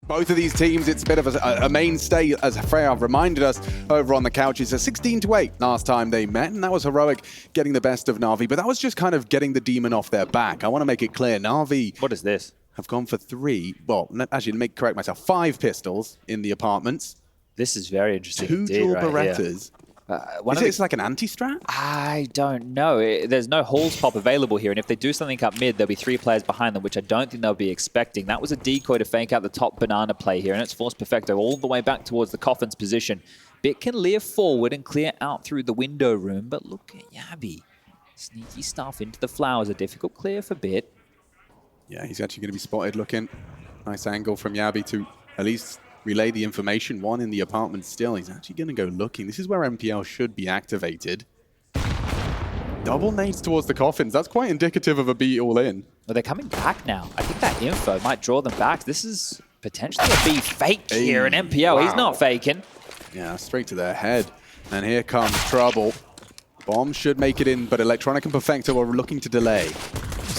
Both of these teams, it's a bit of a mainstay, as Freya reminded us over on the couch. It's a 16-8 last time they met, and that was Heroic getting the best of NaVi, but that was just kind of getting the demon off their back. I want to make it clear, NaVi... What is this? ...have gone for 3, well, actually, let me correct myself, 5 pistols in the apartments. This is very interesting. 2 dual Berettas. Is it like an anti-strat? I don't know. There's no halls pop available here, and if they do something up mid, there'll be 3 players behind them, which I don't think they'll be expecting. That was a decoy to fake out the top banana play here, and it's forced Perfecto all the way back towards the coffin's position. Bit can leer forward and clear out through the window room, but look at Yabi. Sneaky stuff into the flowers. A difficult clear for Bit. Yeah, he's actually going to be spotted looking. Nice angle from Yabi to at least relay the information. 1 in the apartment still. He's actually going to go looking. This is where MPL should be activated. Double nades towards the coffins. That's quite indicative of a B all in. Well, they're coming back now. I think that info might draw them back. This is potentially a B fake here in MPL. Wow. He's not faking. Yeah, straight to their head. And here comes trouble. Bomb should make it in, but Electronic and Perfecto are looking to delay.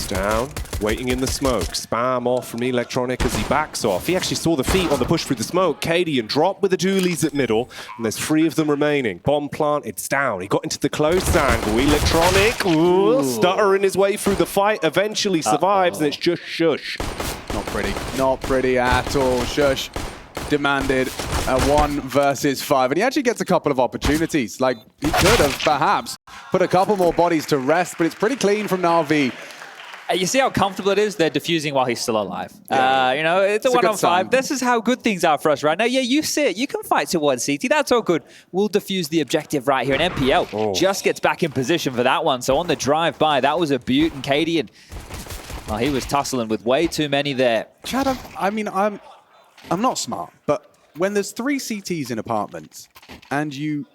Down, waiting in the smoke. Spam off from Electronic as he backs off. He actually saw the feet on the push through the smoke. Cadian drop with the dualies at middle, and there's 3 of them remaining. Bomb plant, it's down. He got into the close angle. Electronic, stuttering his way through the fight, eventually survives, and it's just sjuush. Not pretty. Not pretty at all. sjuush demanded a 1 versus 5, and he actually gets a couple of opportunities. Like, he could have perhaps put a couple more bodies to rest, but it's pretty clean from NaVi. You see how comfortable it is? They're diffusing while he's still alive. Yeah. You know, it's a 1-on-5. This is how good things are for us right now. Yeah, you sit. You can fight to 1 CT. That's all good. We'll defuse the objective right here. And MPL just gets back in position for that one. So on the drive-by, that was a beaut. And Cadian, well, he was tussling with way too many there. Chad, I mean, I'm not smart, but when there's 3 CTs in apartments and you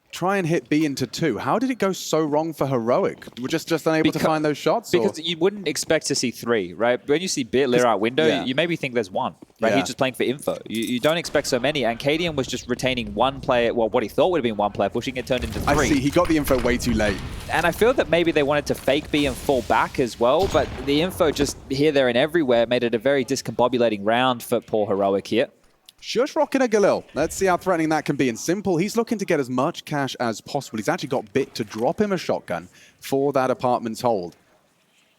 try and hit B into 2. How did it go so wrong for Heroic? We're just unable to find those shots? Because you wouldn't expect to see 3, right? When you see Bit leer out window, you maybe think there's 1, right? He's just playing for info. You don't expect so many, and Cadian was just retaining 1 player, well, what he thought would have been 1 player, pushing it turned into 3. I see, he got the info way too late. And I feel that maybe they wanted to fake B and fall back as well, but the info just here, there, and everywhere made it a very discombobulating round for poor Heroic here. sjuush rocking a Galil. Let's see how threatening that can be. And Simple, he's looking to get as much cash as possible. He's actually got Bit to drop him a shotgun for that apartment's hold.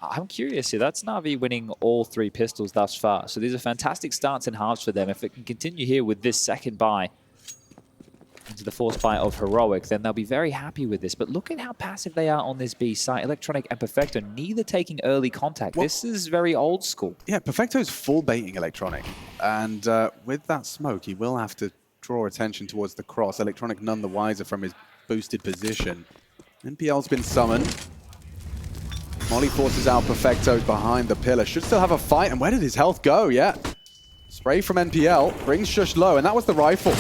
I'm curious here. That's NaVi winning all 3 pistols thus far. So these are fantastic starts and halves for them. If it can continue here with this second buy into the force buy of Heroic, then they'll be very happy with this. But look at how passive they are on this B site. Electronic and Perfecto, neither taking early contact. Well, this is very old school. Yeah, Perfecto's full baiting Electronic. And with that smoke, he will have to draw attention towards the cross. Electronic none the wiser from his boosted position. NPL's been summoned. Molly forces out Perfecto behind the pillar. Should still have a fight. And where did his health go? Yeah. Spray from NPL brings sjuush low, and that was the rifle.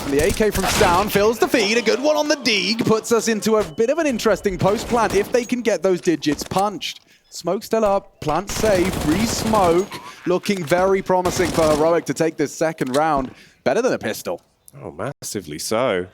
The AK from stavn fills the feed. A good one on the Deeg puts us into a bit of an interesting post plant if they can get those digits punched. Smoke still up, plant safe, free smoke. Looking very promising for Heroic to take this second round. Better than a pistol. Oh, massively so.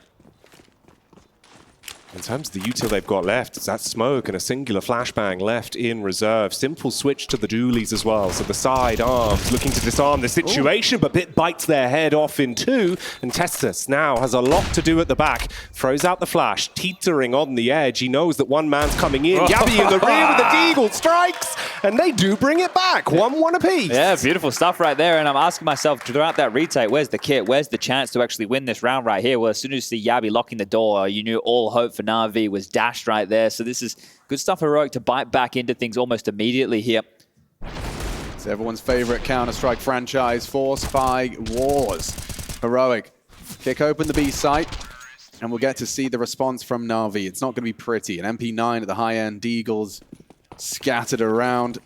In terms of the util they've got left, it's that smoke and a singular flashbang left in reserve. Simple switch to the dualies as well. So the side arms looking to disarm the situation, but Bit bites their head off in 2. And TeSeS now has a lot to do at the back. Throws out the flash, teetering on the edge. He knows that one man's coming in. Yabi in the rear with the deagle strikes, and they do bring it back. 1-1 apiece. Yeah, beautiful stuff right there. And I'm asking myself throughout that retake, where's the kit? Where's the chance to actually win this round right here? Well, as soon as you see Yabi locking the door, you knew all hope for NaVi was dashed right there. So this is good stuff for Heroic to bite back into things almost immediately here. It's everyone's favorite Counter-Strike franchise, Force by Wars. Heroic kick open the B site, and we'll get to see the response from NaVi. It's not going to be pretty. An MP9 at the high end, Deagles scattered around,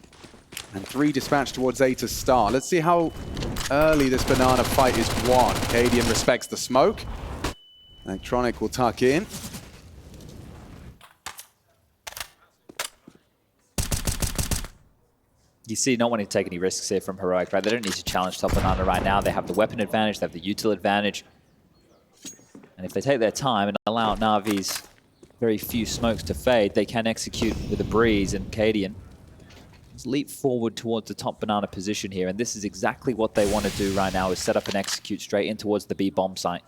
and 3 dispatched towards A to start. Let's see how early this banana fight is won. Cadian respects the smoke. Electronic will tuck in. You see, not wanting to take any risks here from Heroic, right? They don't need to challenge top banana right now. They have the weapon advantage, they have the util advantage. And if they take their time and allow NaVi's very few smokes to fade, they can execute with a breeze. And Cadian Let's leap forward towards the top banana position here, and this is exactly what they want to do right now, is set up and execute straight in towards the B bomb site.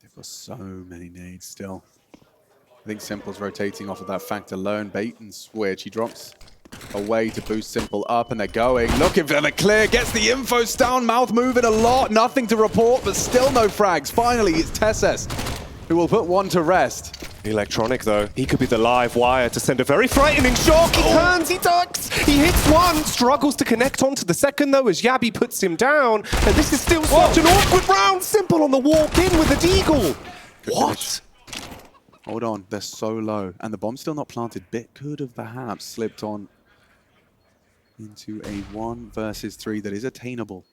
They've got so many nades still. I think Simple's rotating off of that fact alone. Bait and switch. He drops away to boost Simple up, and they're going. Looking for the clear. Gets the info. Stavn, mouth moving a lot. Nothing to report, but still no frags. Finally, it's TeSeS who will put one to rest. Electronic, though, he could be the live wire to send a very frightening shock. He turns, he ducks, he hits one, struggles to connect onto the second, though, as Yabi puts him down. And this is still such an awkward round. Simple on the walk in with a deagle. What? Hold on, they're so low. And the bomb's still not planted. Bit could have perhaps slipped on into a 1 versus 3 that is attainable.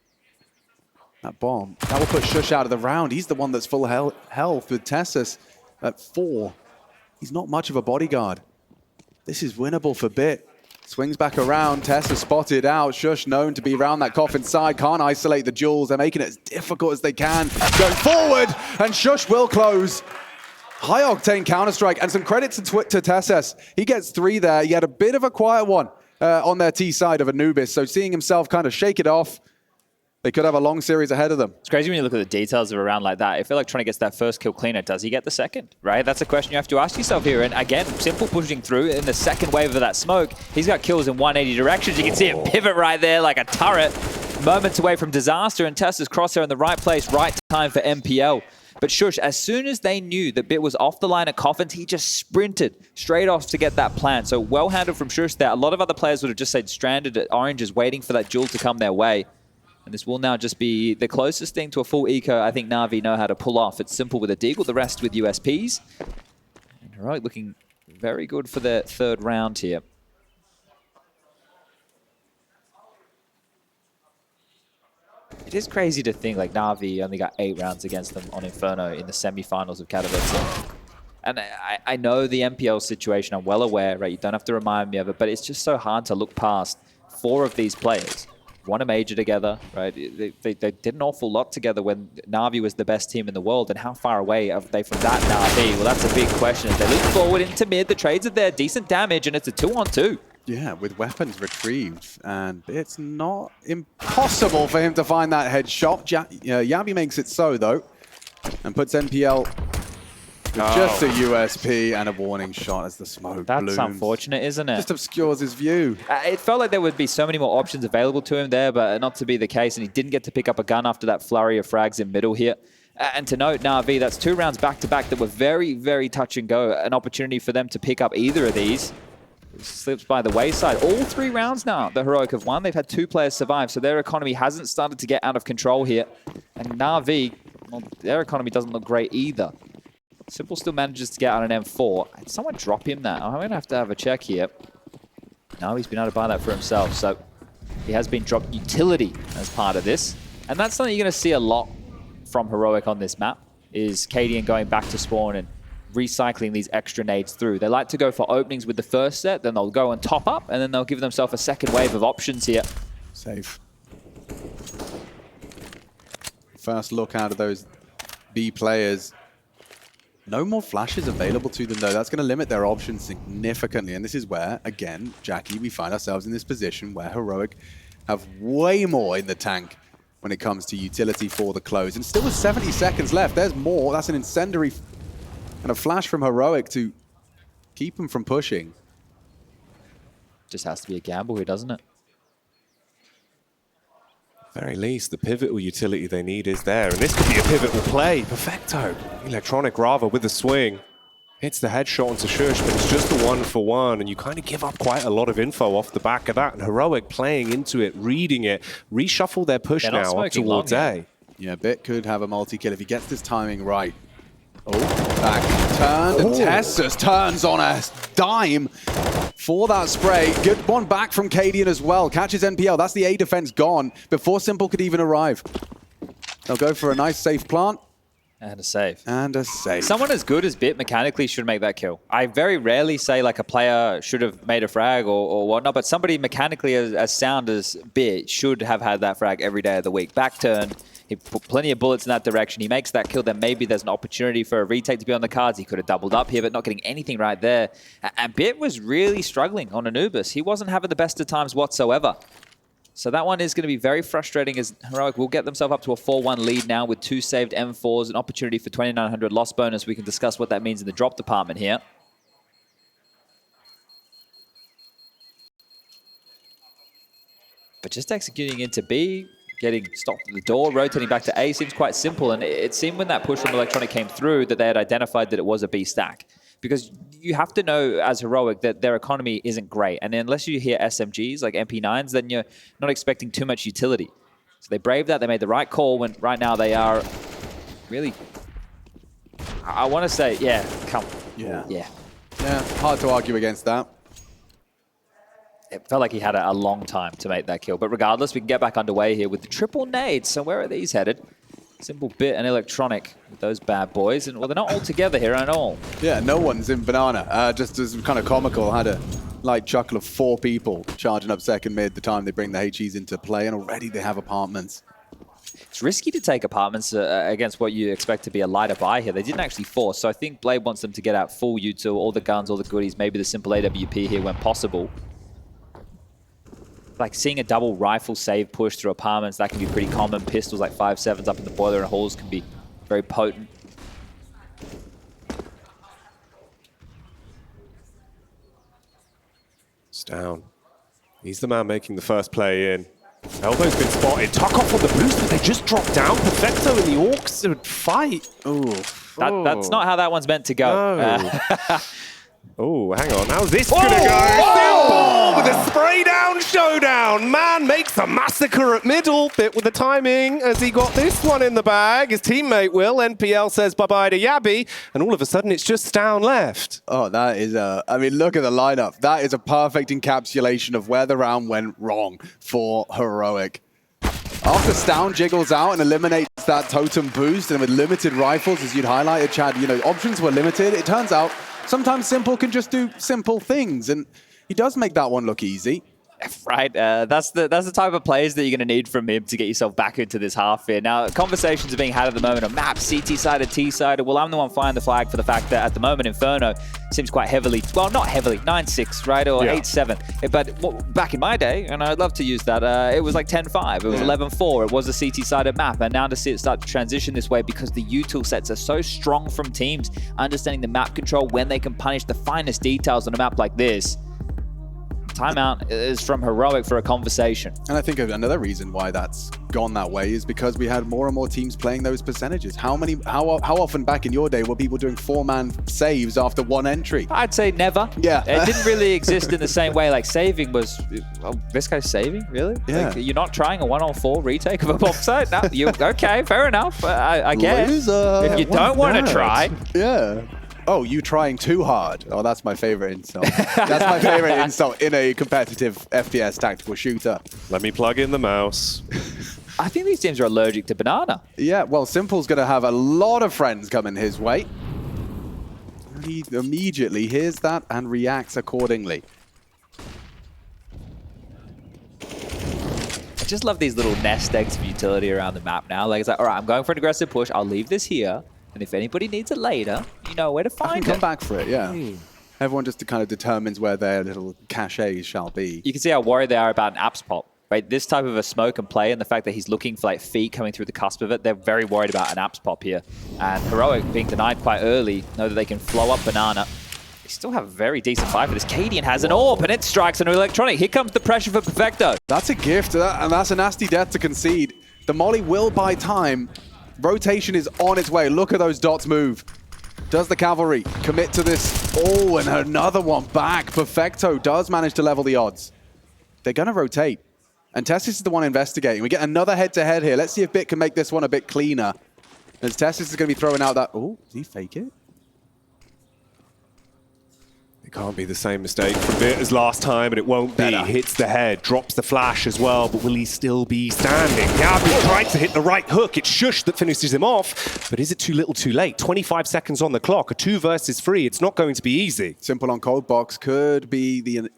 That bomb, that will put sjuush out of the round. He's the one that's full health with TeSeS at 4. He's not much of a bodyguard. This is winnable for Bit. Swings back around, TeSeS spotted out. sjuush known to be around that coffin side, can't isolate the jewels. They're making it as difficult as they can. Going forward, and sjuush will close. High octane Counter-Strike, and some credit to TeSeS. He gets 3 there. He had a bit of a quiet one on their T side of Anubis, so seeing himself kind of shake it off, they could have a long series ahead of them. It's crazy when you look at the details of a round like that. If Electronic gets that first kill cleaner, does he get the second, right? That's a question you have to ask yourself here. And again, Simple pushing through in the second wave of that smoke. He's got kills in 180 directions. You can see him pivot right there like a turret. Moments away from disaster, and TeSeS crosshair in the right place, right time for MPL. But sjuush, as soon as they knew that Bit was off the line at coffins, he just sprinted straight off to get that plant. So well handled from sjuush there. A lot of other players would have just stayed stranded at oranges, waiting for that jewel to come their way. And this will now just be the closest thing to a full eco I think NaVi know how to pull off. It's Simple with a deagle, the rest with USPs. And Heroic looking very good for their third round here. It is crazy to think like NaVi only got 8 rounds against them on Inferno in the semi-finals of Katowice. And I know the MPL situation, I'm well aware, right? You don't have to remind me of it, but it's just so hard to look past 4 of these players. Won a major together, right? They did an awful lot together when NaVi was the best team in the world, and how far away are they from that NaVi? Well, that's a big question. As they look forward into mid, the trades are there, decent damage, and it's a 2-on-2. Yeah, with weapons retrieved, and it's not impossible for him to find that headshot. Yabi makes it so, though, and puts NPL with just a USP and a warning shot as the smoke blooms. That's unfortunate, isn't it? Just obscures his view. It felt like there would be so many more options available to him there, but not to be the case, and he didn't get to pick up a gun after that flurry of frags in middle here. And to note, NaVi, that's 2 rounds back-to-back that were very, very touch and go. An opportunity for them to pick up either of these. Slips by the wayside. All 3 rounds now the Heroic have won. They've had 2 players survive, so their economy hasn't started to get out of control here. And NaVi, well, their economy doesn't look great either. Simple still manages to get out an M4. Did someone drop him that? I'm going to have a check here. No, he's been able to buy that for himself, so he has been dropped utility as part of this. And that's something you're going to see a lot from Heroic on this map, is Cadian going back to spawn and recycling these extra nades through. They like to go for openings with the first set, then they'll go and top up, and then they'll give themselves a second wave of options here. Safe. First look out of those B players. No more flashes available to them, though. That's going to limit their options significantly. And this is where, again, Jackie, we find ourselves in this position where Heroic have way more in the tank when it comes to utility for the close. And still with 70 seconds left, there's more. That's an incendiary and a flash from Heroic to keep them from pushing. Just has to be a gamble here, doesn't it? Very least, the pivotal utility they need is there, and this could be a pivotal play. Perfecto. Electronic rather with the swing. Hits the headshot onto sjuush, but it's just a 1-for-1, and you kind of give up quite a lot of info off the back of that. And Heroic playing into it, reading it, reshuffle their push now up towards A. Yeah, Bit could have a multi-kill if he gets this timing right. Oh, back turned, and TeSeS turns on a dime for that spray. Good one back from Cadian as well. Catches NPL. That's the A defense gone before Simple could even arrive. They'll go for a nice safe plant. And a save. And a save. Someone as good as Bit mechanically should make that kill. I very rarely say like a player should have made a frag or whatnot, but somebody mechanically as sound as Bit should have had that frag every day of the week. Back turned, He put plenty of bullets in that direction. He makes that kill, then maybe there's an opportunity for a retake to be on the cards. He could have doubled up here, but not getting anything right there. And Bit was really struggling on Anubis. He wasn't having the best of times whatsoever. So that one is going to be very frustrating as Heroic will get themselves up to a 4-1 lead now with 2 saved M4s, an opportunity for 2,900 loss bonus. We can discuss what that means in the drop department here. But just executing into B, getting stopped at the door, rotating back to A seems quite simple. And it seemed when that push from Electronic came through that they had identified that it was a B stack. Because you have to know as Heroic that their economy isn't great. And unless you hear SMGs like MP9s, then you're not expecting too much utility. So they braved that. They made the right call when right now they are really, I want to say, yeah, come. Yeah. Hard to argue against that. It felt like he had a long time to make that kill. But regardless, we can get back underway here with the triple nades. So where are these headed? Simple Bit and Electronic with those bad boys. And well, they're not all together here at all. Yeah, no one's in Banana. Just as kind of comical, had a light chuckle of 4 people charging up second mid the time they bring the HEs into play, and already they have apartments. It's risky to take apartments against what you expect to be a lighter buy here. They didn't actually force, so I think Blade wants them to get out full util, all the guns, all the goodies, maybe the simple AWP here when possible. Like seeing a double rifle save push through apartments, that can be pretty common. Pistols like 5.7s up in the boiler and halls can be very potent. stavn. He's the man making the first play in. Elbow's been spotted. Tuck off on the boost, but they just dropped down. Perfecto and the Orcs would fight. Ooh. That's not how that one's meant to go. No. Oh, hang on. How's this going to go? Simple with a spray down showdown. Man makes a massacre at middle. Bit with the timing as he got this one in the bag. His teammate will. NPL says bye-bye to Yabby. And all of a sudden, it's just stavn left. Oh, that is I mean, look at the lineup. That is a perfect encapsulation of where the round went wrong for Heroic. After stavn jiggles out and eliminates that totem boost, and with limited rifles, as you'd highlighted, Chad, you know, options were limited. It turns out sometimes Simple can just do simple things, and he does make that one look easy. Right, that's the type of plays that you're going to need from him to get yourself back into this half here. Now, conversations are being had at the moment on map, CT-sided, T-sided. Well, I'm the one flying the flag for the fact that at the moment Inferno seems quite heavily, well, not heavily, 9-6, right, or 8-7. But back in my day, and I'd love to use that, it was like 10-5, it was 11-4, it was a CT-sided map. And now to see it start to transition this way because the util sets are so strong from teams, understanding the map control, when they can punish the finest details on a map like this. Timeout is from Heroic for a conversation. And I think another reason why that's gone that way is because we had more and more teams playing those percentages. How often back in your day were people doing 4-man saves after one entry? I'd say never. Yeah. It didn't really exist in the same way. Like saving was, oh, this guy's saving? Really? Yeah. Like, you're not trying a 1-on-4 retake of a bomb site? No, okay, fair enough. I guess. Loser. If you don't want to try. Yeah. Oh, you trying too hard. Oh, that's my favorite insult. That's my favorite insult in a competitive FPS tactical shooter. Let me plug in the mouse. I think these teams are allergic to banana. Yeah, well, Simple's going to have a lot of friends coming his way. He immediately hears that and reacts accordingly. I just love these little nest eggs of utility around the map now. Like, it's like, all right, I'm going for an aggressive push. I'll leave this here. And if anybody needs it later, you know where to find it. Come back for it, yeah. Everyone just kind of determines where their little cachets shall be. You can see how worried they are about an apps pop, right? This type of a smoke and play, and the fact that he's looking for like feet coming through the cusp of it, they're very worried about an apps pop here. And Heroic being denied quite early, know that they can flow up banana. They still have a very decent fight for this. Cadian has an AWP, and it strikes an Electronic. Here comes the pressure for Perfecto. That's a gift, and that's a nasty death to concede. The molly will buy time. Rotation is on its way. Look at those dots move. Does the cavalry commit to this? Oh, and another one back. Perfecto does manage to level the odds. They're going to rotate. And TeSeS is the one investigating. We get another head-to-head here. Let's see if Bit can make this one a bit cleaner. As TeSeS is going to be throwing out that... Oh, did he fake it? It can't be the same mistake from Bit as last time, and it won't be. Hits the head, drops the flash as well, but will he still be standing? Yabby tried to hit the right hook. It's sjuush that finishes him off, but is it too little too late? 25 seconds on the clock, a 2 versus 3. It's not going to be easy. Simple on cold box could be the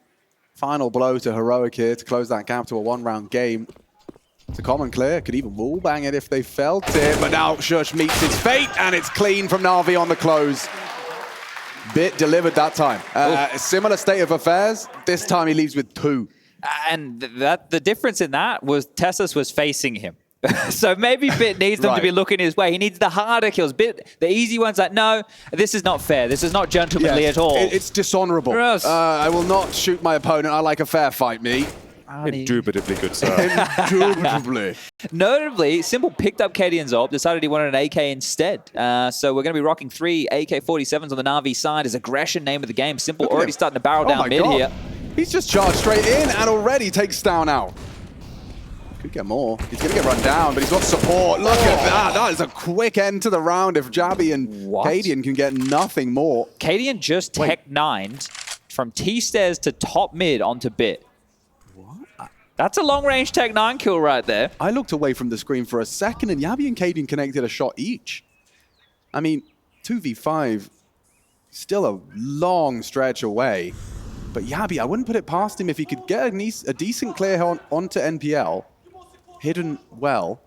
final blow to Heroic here to close that gap to a 1-round game. It's a common clear. Could even wallbang it if they felt it. But now sjuush meets its fate, and it's clean from NaVi on the close. Bit delivered that time. A similar state of affairs. This time he leaves with 2. And the difference in that was TeSeS was facing him. So maybe Bit needs them to be looking his way. He needs the harder kills. Bit, the easy ones, like, no, this is not fair. This is not gentlemanly at all. It's dishonorable. Yes. I will not shoot my opponent. I like a fair fight, me. Indubitably good, sir. Indubitably. Notably, Simple picked up Cadian's ult, decided he wanted an AK instead. So we're going to be rocking 3 AK-47s on the NaVi side as aggression, name of the game. Simple already starting to barrel down mid here. He's just charged straight in and already takes stavn out. Could get more. He's going to get run down, but he's got support. Look at that. That is a quick end to the round if Jabbi and Cadian can get nothing more. Cadian just tech 9'd from TeSeS to top mid onto Bit. What? That's a long-range tech 9 kill right there. I looked away from the screen for a second, and Jabbi and Cadian connected a shot each. I mean, 2v5, still a long stretch away. But Jabbi, I wouldn't put it past him if he could get a decent clear onto NPL. Hidden well.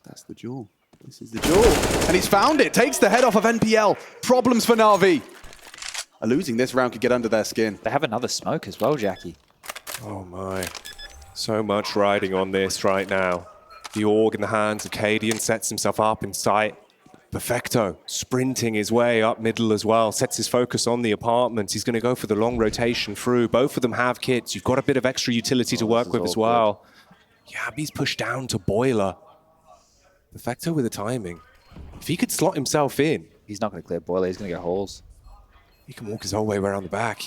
That's the jewel. This is the jewel. And he's found it. Takes the head off of NPL. Problems for NaVi. Losing this round could get under their skin. They have another smoke as well, Jackie. Oh my. So much riding on this right now. The org in the hands of Cadian sets himself up in sight. Perfecto sprinting his way up middle as well, sets his focus on the apartments. He's going to go for the long rotation through. Both of them have kits. You've got a bit of extra utility to work with as well. Jabbi's pushed down to Boiler. Perfecto with the timing. If he could slot himself in. He's not going to clear Boiler. He's going to go holes. He can walk his whole way around the back.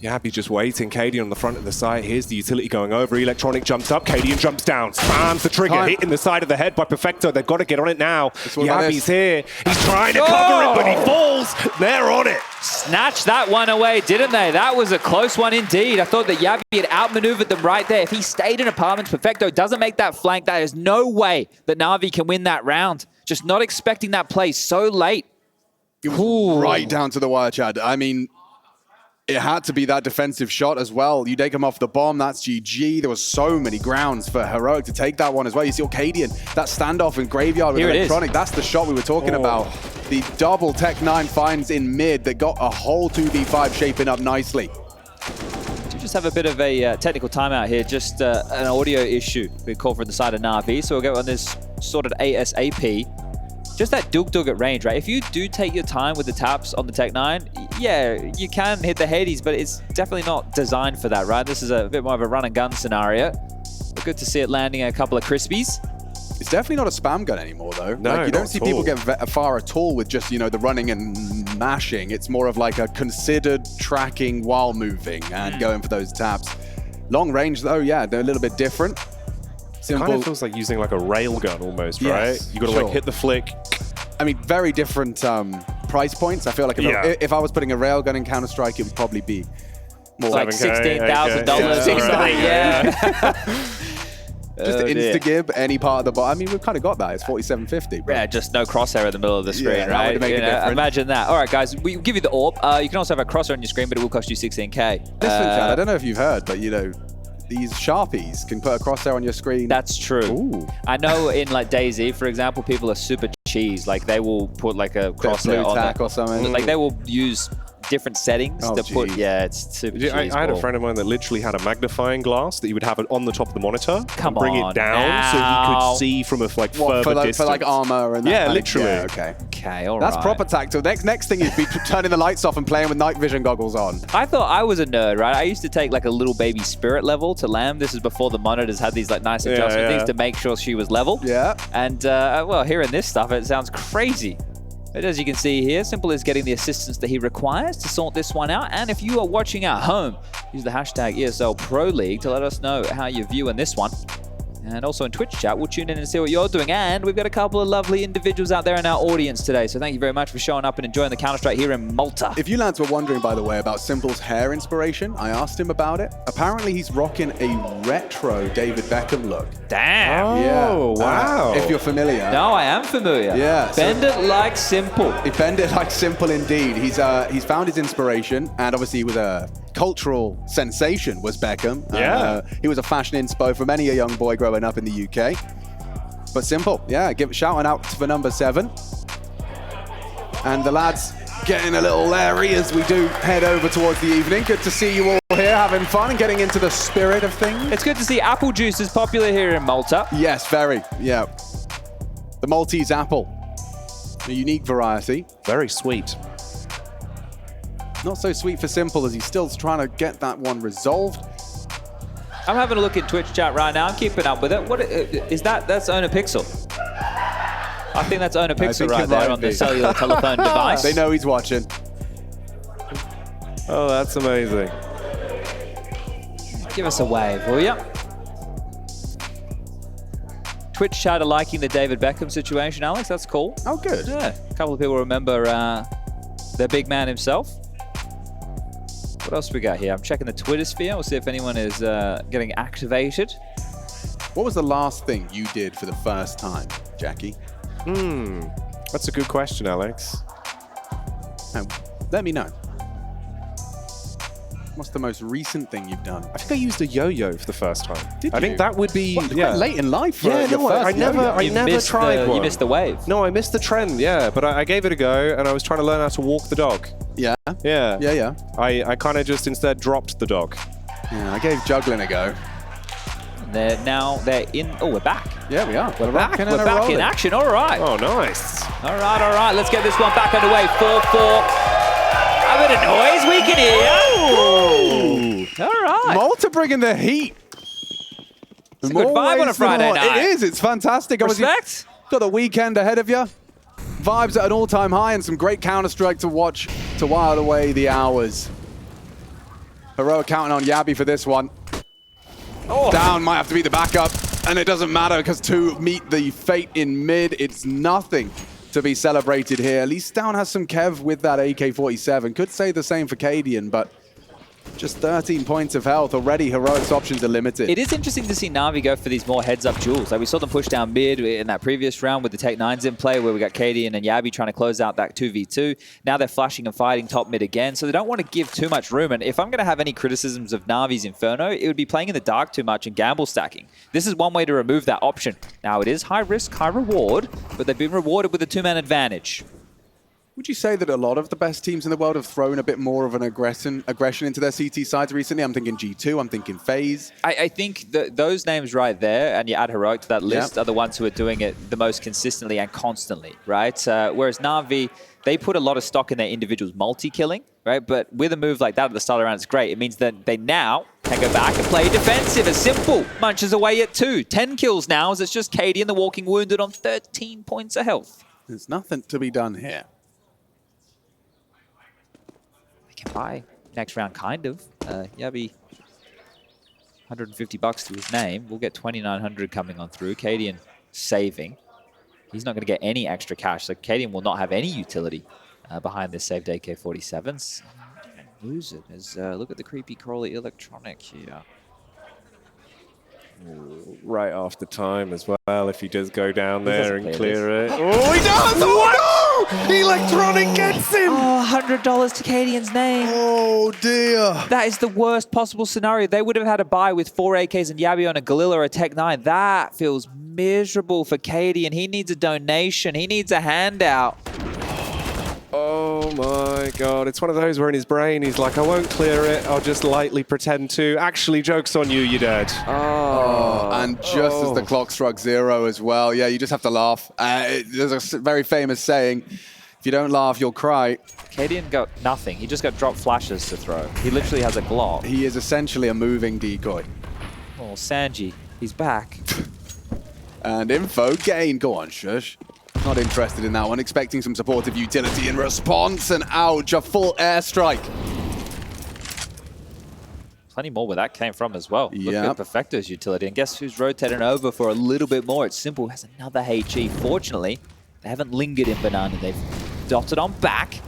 Jabbi just waiting. Cadian on the front of the site. Here's the utility going over. Electronic jumps up. Cadian jumps down. Spams the trigger. Hit in the side of the head by Perfecto. They've got to get on it now. Jabbi's here. He's trying to cover it, but he falls. They're on it. Snatched that one away, didn't they? That was a close one indeed. I thought that Jabbi had outmaneuvered them right there. If he stayed in apartments, Perfecto doesn't make that flank. There is no way that NaVi can win that round. Just not expecting that play so late. It was right down to the wire, Chad. I mean, it had to be that defensive shot as well. You take him off the bomb, that's GG. There was so many grounds for Heroic to take that one as well. You see Cadian, that standoff in Graveyard with Electronic, that's the shot we were talking about. The double Tech 9 finds in mid that got a whole 2v5 shaping up nicely. We just have a bit of a technical timeout here, just an audio issue we called from the side of NaVi, so we'll go on this sorted ASAP. Just that dug at range, right? If you do take your time with the taps on the Tech 9, yeah, you can hit the Hades, but it's definitely not designed for that, right? This is a bit more of a run and gun scenario. But good to see it landing a couple of crispies. It's definitely not a spam gun anymore, though. No, like, you don't see people get far at all with just, you know, the running and mashing. It's more of like a considered tracking while moving and going for those taps. Long range, though, yeah, they're a little bit different. Simple. It kind of feels like using like a railgun almost, right? You got to like hit the flick. I mean, very different price points. I feel like if I was putting a railgun in Counter-Strike, it would probably be more like $16,000. Yeah. Just insta-gib any part of the bot. I mean, we've kind of got that. It's 4750. Yeah, just no crosshair in the middle of the screen, right? That would make a difference. Imagine that. All right, guys, we give you the orb. You can also have a crosshair on your screen, but it will cost you 16K. Listen, Chad, I don't know if you've heard, but you know, these Sharpies can put a crosshair on your screen. That's true. Ooh. I know in like DayZ, for example, people are super cheese. Like they will put like a crosshair on tack or something. Like they will use different settings to put. Yeah, it's super cheese. I had a friend of mine that literally had a magnifying glass that he would have it on the top of the monitor and bring it down so he could see from a further distance. For like armor and that. Yeah, literally. Yeah, okay. Okay, all right. That's proper tactile. Next thing is be turning the lights off and playing with night vision goggles on. I thought I was a nerd, right? I used to take like a little baby spirit level to Lamb. This is before the monitors had these like nice adjustment things to make sure she was level. Yeah. And well, hearing this stuff, it sounds crazy. But as you can see here, Simple is getting the assistance that he requires to sort this one out. And if you are watching at home, use the hashtag ESL Pro League to let us know how you're viewing this one. And also in Twitch chat, we'll tune in and see what you're doing. And we've got a couple of lovely individuals out there in our audience today. So thank you very much for showing up and enjoying the Counter-Strike here in Malta. If you lads were wondering, by the way, about Simple's hair inspiration, I asked him about it. Apparently, he's rocking a retro David Beckham look. Damn. Oh, yeah. wow. If you're familiar. No, I am familiar. Yeah. Bend it like Simple. He bend it like Simple indeed. He's found his inspiration, and obviously he was a cultural sensation was Beckham. Yeah. He was a fashion inspo for many a young boy growing up in the UK. But simple, yeah, shouting out for number 7. And the lads getting a little leery as we do head over towards the evening. Good to see you all here having fun and getting into the spirit of things. It's good to see apple juice is popular here in Malta. Yes, very, yeah. The Maltese apple, a unique variety. Very sweet. Not so sweet for Simple as he's still trying to get that one resolved. I'm having a look at Twitch chat right now. I'm keeping up with it. What is that? That's Owner Pixel. I think that's Owner Pixel right there on the cellular telephone device. They know he's watching. Oh, that's amazing. Give us a wave, will ya? Twitch chat are liking the David Beckham situation, Alex. That's cool. Oh, good. Yeah, a couple of people remember their big man himself. What else we got here? I'm checking the Twitter sphere. We'll see if anyone is getting activated. What was the last thing you did for the first time, Jackie? That's a good question, Alex. Let me know. What's the most recent thing you've done? I think I used a yo-yo for the first time. Did I you? think that would be Quite late in life for Yeah, your no, first I never yo-yo. tried one. You missed the wave. No, I missed the trend, yeah, but I gave it a go, and I was trying to learn how to walk the dog. Yeah? Yeah. Yeah. I kind of just instead dropped the dog. Yeah, I gave juggling a go. They're in. Oh, we're back. Yeah, we are. We're back. We're back in action. All right. Oh, nice. All right. Let's get this one back underway. 4-4. A bit of noise we can hear. All right. Malta bringing the heat. It's a good vibe on a Friday night. It is. It's fantastic. Respect. Got the weekend ahead of you. Vibes at an all-time high and some great Counter-Strike to watch to while away the hours. Heroic counting on Yabi for this one. Oh. Down might have to be the backup, and it doesn't matter because to meet the fate in mid, it's nothing to be celebrated here. At least Stavn has some Kev with that AK-47. Could say the same for Cadian, but just 13 points of health. Already Heroic's options are limited. It is interesting to see NaVi go for these more heads-up duels. Like we saw them push down mid in that previous round with the Tech-9s in play, where we got Cadian and Yabi trying to close out that 2v2. Now they're flashing and fighting top mid again, so they don't want to give too much room. And if I'm going to have any criticisms of NaVi's Inferno, it would be playing in the dark too much and gamble stacking. This is one way to remove that option. Now it is high risk, high reward, but they've been rewarded with a 2-man advantage. Would you say that a lot of the best teams in the world have thrown a bit more of an aggression into their CT sides recently? I'm thinking G2, I'm thinking FaZe. I think that those names right there, and you add Heroic to that list, are the ones who are doing it the most consistently and constantly, right? Whereas NaVi, they put a lot of stock in their individuals multi-killing, right? But with a move like that at the start of the round, it's great. It means that they now can go back and play defensive. As Simple munches away at 2. 10 kills now, as it's just Cadian, the walking wounded, on 13 points of health. There's nothing to be done here. Can buy next round, kind of. Yabi, 150 bucks to his name. We'll get 2,900 coming on through. Cadian saving. He's not going to get any extra cash, so Cadian will not have any utility behind this saved AK-47s. Lose it. As look at the creepy crawly electronic here. Right after time as well, if he does go down there and clear it. Oh, he does! Oh, no! Electronic gets him! Oh, $100 to Cadian's name. Oh, dear. That is the worst possible scenario. They would have had a buy with 4 AKs and Yabi on a Galil or a Tech-9. That feels miserable for Cadian. He needs a donation. He needs a handout. Oh my god, it's one of those where in his brain he's like, I won't clear it, I'll just lightly pretend to. Actually, joke's on you, you're dead. Oh, and just as the clock struck 0 as well. Yeah, you just have to laugh. There's a very famous saying, if you don't laugh, you'll cry. Cadian got nothing. He just got drop flashes to throw. He literally has a Glock. He is essentially a moving decoy. Oh, Sanji, he's back. And info gain. Go on, shush. Not interested in that one. Expecting some supportive utility in response. And ouch, a full airstrike. Plenty more where that came from as well. Look Yeah. at Perfecto's utility. And guess who's rotating over for a little bit more? It's Simple has another HE. Fortunately, they haven't lingered in Banana. They've dotted on back.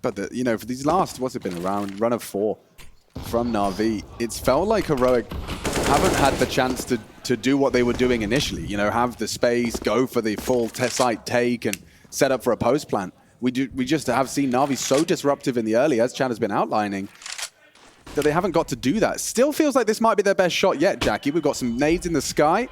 But, you know, for these last, what's it been, run of 4 from NaVi, it's felt like Heroic haven't had the chance to do what they were doing initially. You know, have the space, go for the full site take and set up for a post plant. We just have seen NaVi so disruptive in the early, as Chad has been outlining, that they haven't got to do that. Still feels like this might be their best shot yet, Jackie. We've got some nades in the sky.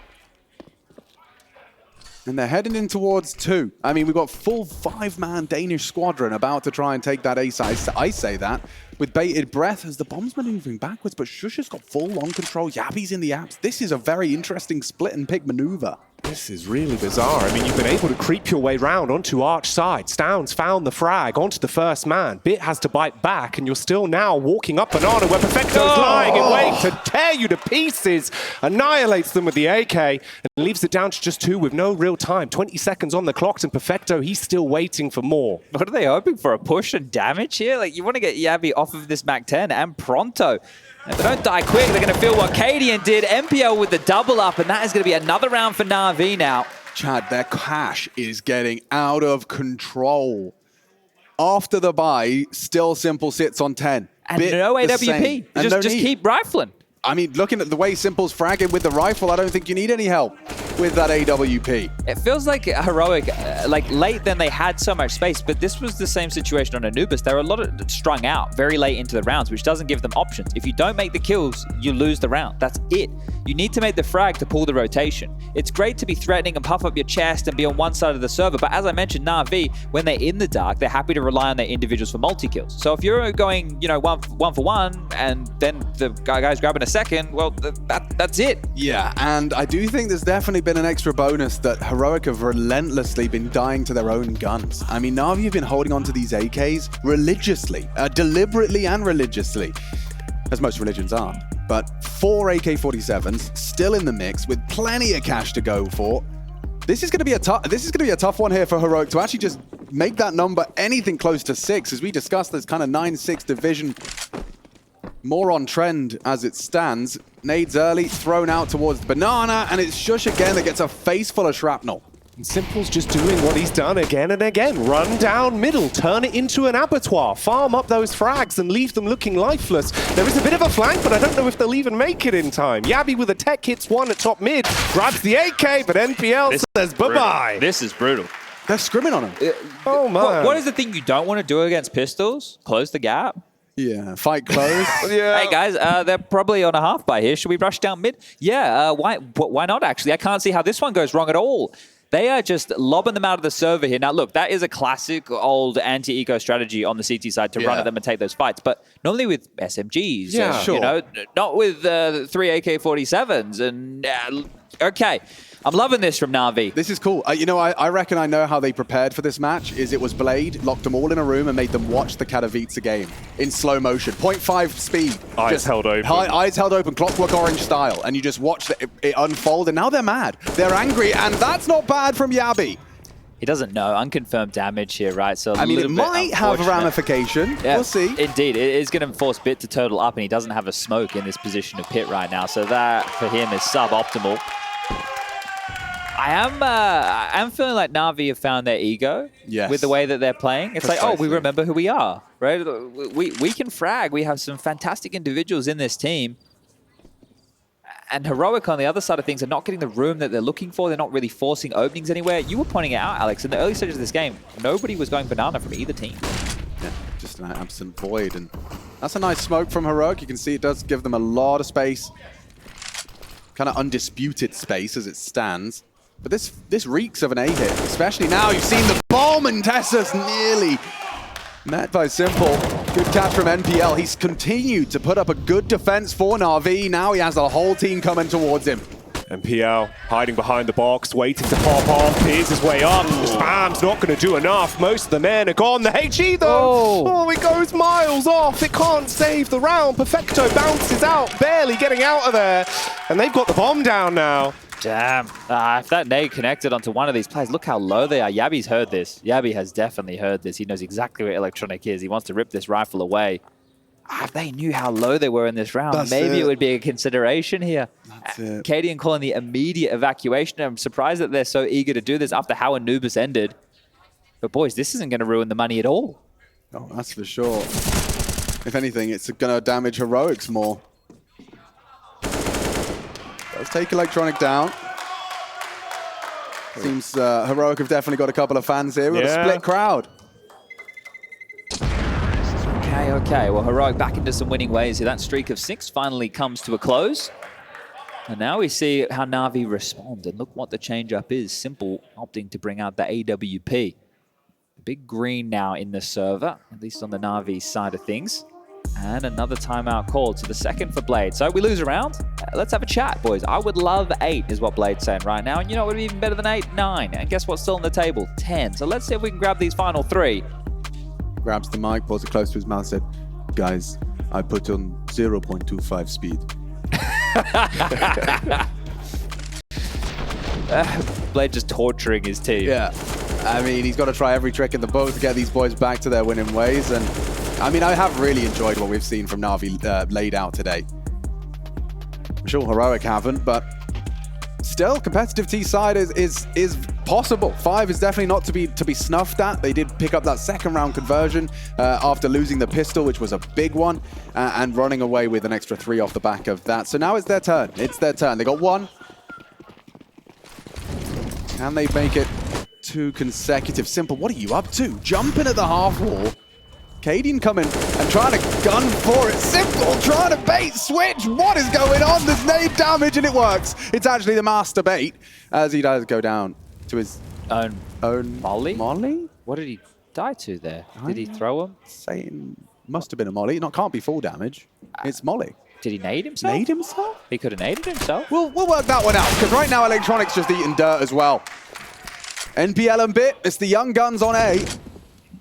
And they're heading in towards 2. I mean, we've got full 5-man Danish squadron about to try and take that A side. I say that with bated breath as the bomb's maneuvering backwards, but sjuush has got full on control. Yabi's in the apps. This is a very interesting split and pick maneuver. This is really bizarre. I mean, you've been able to creep your way round onto Arch side. stavn's found the frag onto the first man. Bit has to bite back, and you're still now walking up Banana where Perfecto's lying in wait to tear you to pieces. Annihilates them with the AK and leaves it down to just 2 with no real time. 20 seconds on the clock, and Perfecto, he's still waiting for more. What are they hoping for? A push and damage here? Like, you want to get Yabi off of this Mac 10 and pronto. If they don't die quick, they're going to feel what Cadian did. MPL with the double up, and that is going to be another round for NaVi now. Chad, their cash is getting out of control. After the buy, still Simple sits on 10. And no AWP. Just keep rifling. I mean, looking at the way Simple's fragging with the rifle, I don't think you need any help with that AWP. It feels like Heroic, like late then they had so much space, but this was the same situation on Anubis. There were a lot of strung out very late into the rounds, which doesn't give them options. If you don't make the kills, you lose the round. That's it. You need to make the frag to pull the rotation. It's great to be threatening and puff up your chest and be on one side of the server, but as I mentioned, NaVi, when they're in the dark, they're happy to rely on their individuals for multi-kills. So if you're going, you know, one for one, and then the guy's grabbing a second, well, that's it. Yeah, and I do think there's definitely been an extra bonus that Heroic have relentlessly been dying to their own guns. I mean, NaVi have been holding on to these AKs religiously, deliberately and religiously, as most religions are. But 4 AK-47s still in the mix with plenty of cash to go for. This is going to be a tough one here for Heroic to actually just make that number anything close to 6. As we discussed, this kind of 9-6 division more on trend as it stands. Nades early, thrown out towards the Banana, and it's sjuush again that gets a face full of shrapnel. And Simple's just doing what he's done again and again. Run down middle, turn it into an abattoir, farm up those frags and leave them looking lifeless. There is a bit of a flank, but I don't know if they'll even make it in time. Yabi with a tech hits one at top mid, grabs the AK, but NPL says bye-bye. This is brutal. They're scrimming on him. Oh, man. What is the thing you don't want to do against pistols? Close the gap. Yeah, fight close. Yeah. Hey guys, they're probably on a half buy here. Should we rush down mid? Yeah, why not actually? I can't see how this one goes wrong at all. They are just lobbing them out of the server here. Now look, that is a classic old anti-eco strategy on the CT side to run at them and take those fights. But normally with SMGs, you know, not with 3 AK-47s. And okay, I'm loving this from NaVi. This is cool. You know, I reckon I know how they prepared for this match. It was Blade, locked them all in a room and made them watch the Katowice game in slow motion. 0.5 speed. Eyes held open. Eyes held open, Clockwork Orange style. And you just watch it unfold, and now they're mad. They're angry, and that's not bad from Yabi. He doesn't know. Unconfirmed damage here, right? So I mean, it might have a ramification. Yeah, we'll see. Indeed. It is going to force Bit to turtle up, and he doesn't have a smoke in this position of Pit right now. So that, for him, is suboptimal. I am feeling like NaVi have found their ego with the way that they're playing. It's like, oh, we remember who we are, right? We can frag. We have some fantastic individuals in this team. And Heroic on the other side of things are not getting the room that they're looking for. They're not really forcing openings anywhere. You were pointing it out, Alex, in the early stages of this game, nobody was going banana from either team. Yeah, just an absolute void. And that's a nice smoke from Heroic. You can see it does give them a lot of space. Kind of undisputed space as it stands. But this reeks of an A hit, especially now you've seen the bomb, and TeSeS nearly met by Simple. Good catch from NPL. He's continued to put up a good defense for NaVi. Now he has the whole team coming towards him. NPL hiding behind the box, waiting to pop off, peers his way up. The spam's not going to do enough. Most of the men are gone. The HE though, oh, it goes miles off. It can't save the round. Perfecto bounces out, barely getting out of there. And they've got the bomb down now. Damn. If that nade connected onto one of these players, look how low they are. Yabi's heard this. Yabi has definitely heard this. He knows exactly where Electronic is. He wants to rip this rifle away. If they knew how low they were in this round, maybe it would be a consideration here. Cadian calling the immediate evacuation. I'm surprised that they're so eager to do this after how Anubis ended. But boys, this isn't going to ruin the money at all. Oh, that's for sure. If anything, it's going to damage Heroics more. Let's take Electronic down. Seems Heroic have definitely got a couple of fans here. We've got a split crowd. Okay. Well, Heroic back into some winning ways here. That streak of 6 finally comes to a close. And now we see how NaVi respond. And look what the change-up is. Simple opting to bring out the AWP. The big green now in the server, at least on the NaVi side of things. And another timeout called. So the second for Blade. So we lose a round. Let's have a chat, boys. I would love 8 is what Blade's saying right now. And you know what would be even better than 8? 9. And guess what's still on the table? 10. So let's see if we can grab these final 3. Grabs the mic, pulls it close to his mouth, said, guys, I put on 0.25 speed. Blade just torturing his team. Yeah. I mean, he's got to try every trick in the book to get these boys back to their winning ways. And I mean, I have really enjoyed what we've seen from NaVi laid out today. I'm sure Heroic haven't, but still, competitive T side is possible. 5 is definitely not to be snuffed at. They did pick up that second round conversion after losing the pistol, which was a big one, and running away with an extra 3 off the back of that. So now it's their turn. It's their turn. They got 1. Can they make it 2 consecutive? Simple, what are you up to? Jumping at the half wall. Cadian coming and trying to gun for it. Simple trying to bait switch. What is going on? There's nade damage and it works. It's actually the master bait as he does go down to his own Molly? Molly? What did he die to there? Did he throw him? Saying must have been a Molly. Not can't be full damage. It's Molly. Did he nade himself? Nade himself? He could have naded himself. We'll work that one out because right now Electronic's just eating dirt as well. NPL and Bit, it's the young guns on A,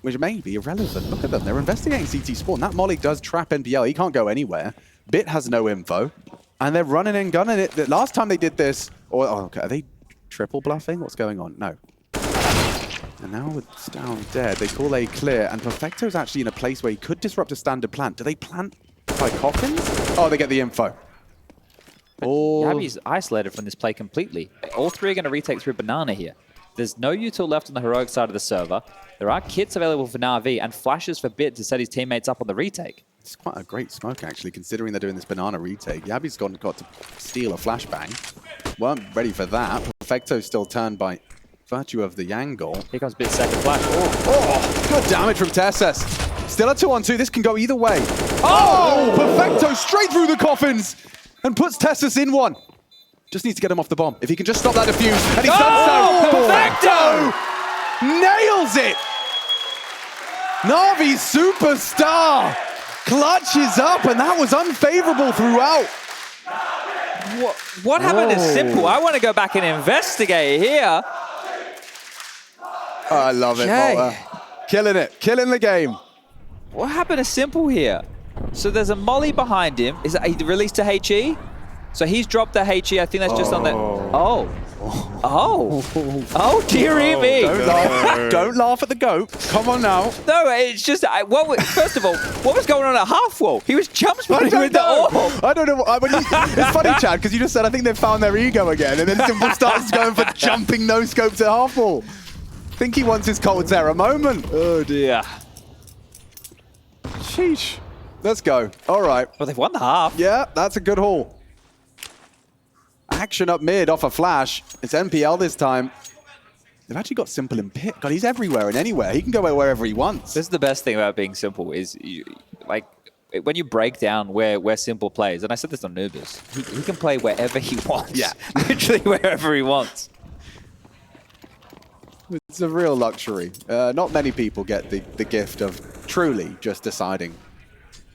which may be irrelevant. Look at them, they're investigating CT spawn. That Molly does trap NPL, he can't go anywhere. Bit has no info, and they're running and gunning it. The last time they did this, okay, are they triple bluffing? What's going on? No. And now with stavn dead, they call A clear, and Perfecto's actually in a place where he could disrupt a standard plant. Do they plant by coffins? Oh, they get the info. NaVi's isolated from this play completely. All 3 are going to retake through Banana here. There's no util left on the Heroic side of the server. There are kits available for NaVi and flashes for Bit to set his teammates up on the retake. It's quite a great smoke, actually, considering they're doing this Banana retake. Yabi's got to steal a flashbang. Weren't ready for that. Perfecto's still turned by virtue of the angle. Here comes Bit's second flash. Oh, good damage from TeSeS. Still a 2-on-2. This can go either way. Oh, Perfecto straight through the coffins and puts TeSeS in one. Just needs to get him off the bomb. If he can just stop that defuse, and he's done so. Perfecto nails it. NaVi superstar clutches up, and that was unfavorable throughout. What happened to Simple? I want to go back and investigate here. I love it, Malta. Killing it, killing the game. What happened to Simple here? So there's a Molly behind him. Is that he released to HE? So he's dropped the HE. I think that's just on the... Oh, dearie me. Don't laugh at the goat. Come on now. No, it's just... first of all, what was going on at half wall? He was jump spotting with the orb. I don't know. It's funny, Chad, because you just said, I think they've found their ego again. And then Simple starts going for jumping no scopes at half wall. I think he wants his Cold Terror moment. Oh, dear. Sheesh. Let's go. All right. Well, they've won the half. Yeah, that's a good haul. Action up mid off a flash. It's NPL this time. They've actually got Simple in pit. God, he's everywhere and anywhere. He can go wherever he wants. This is the best thing about being Simple is, when you break down where Simple plays, and I said this on Nubis, he can play wherever he wants. Yeah. Literally wherever he wants. It's a real luxury. Not many people get the gift of truly just deciding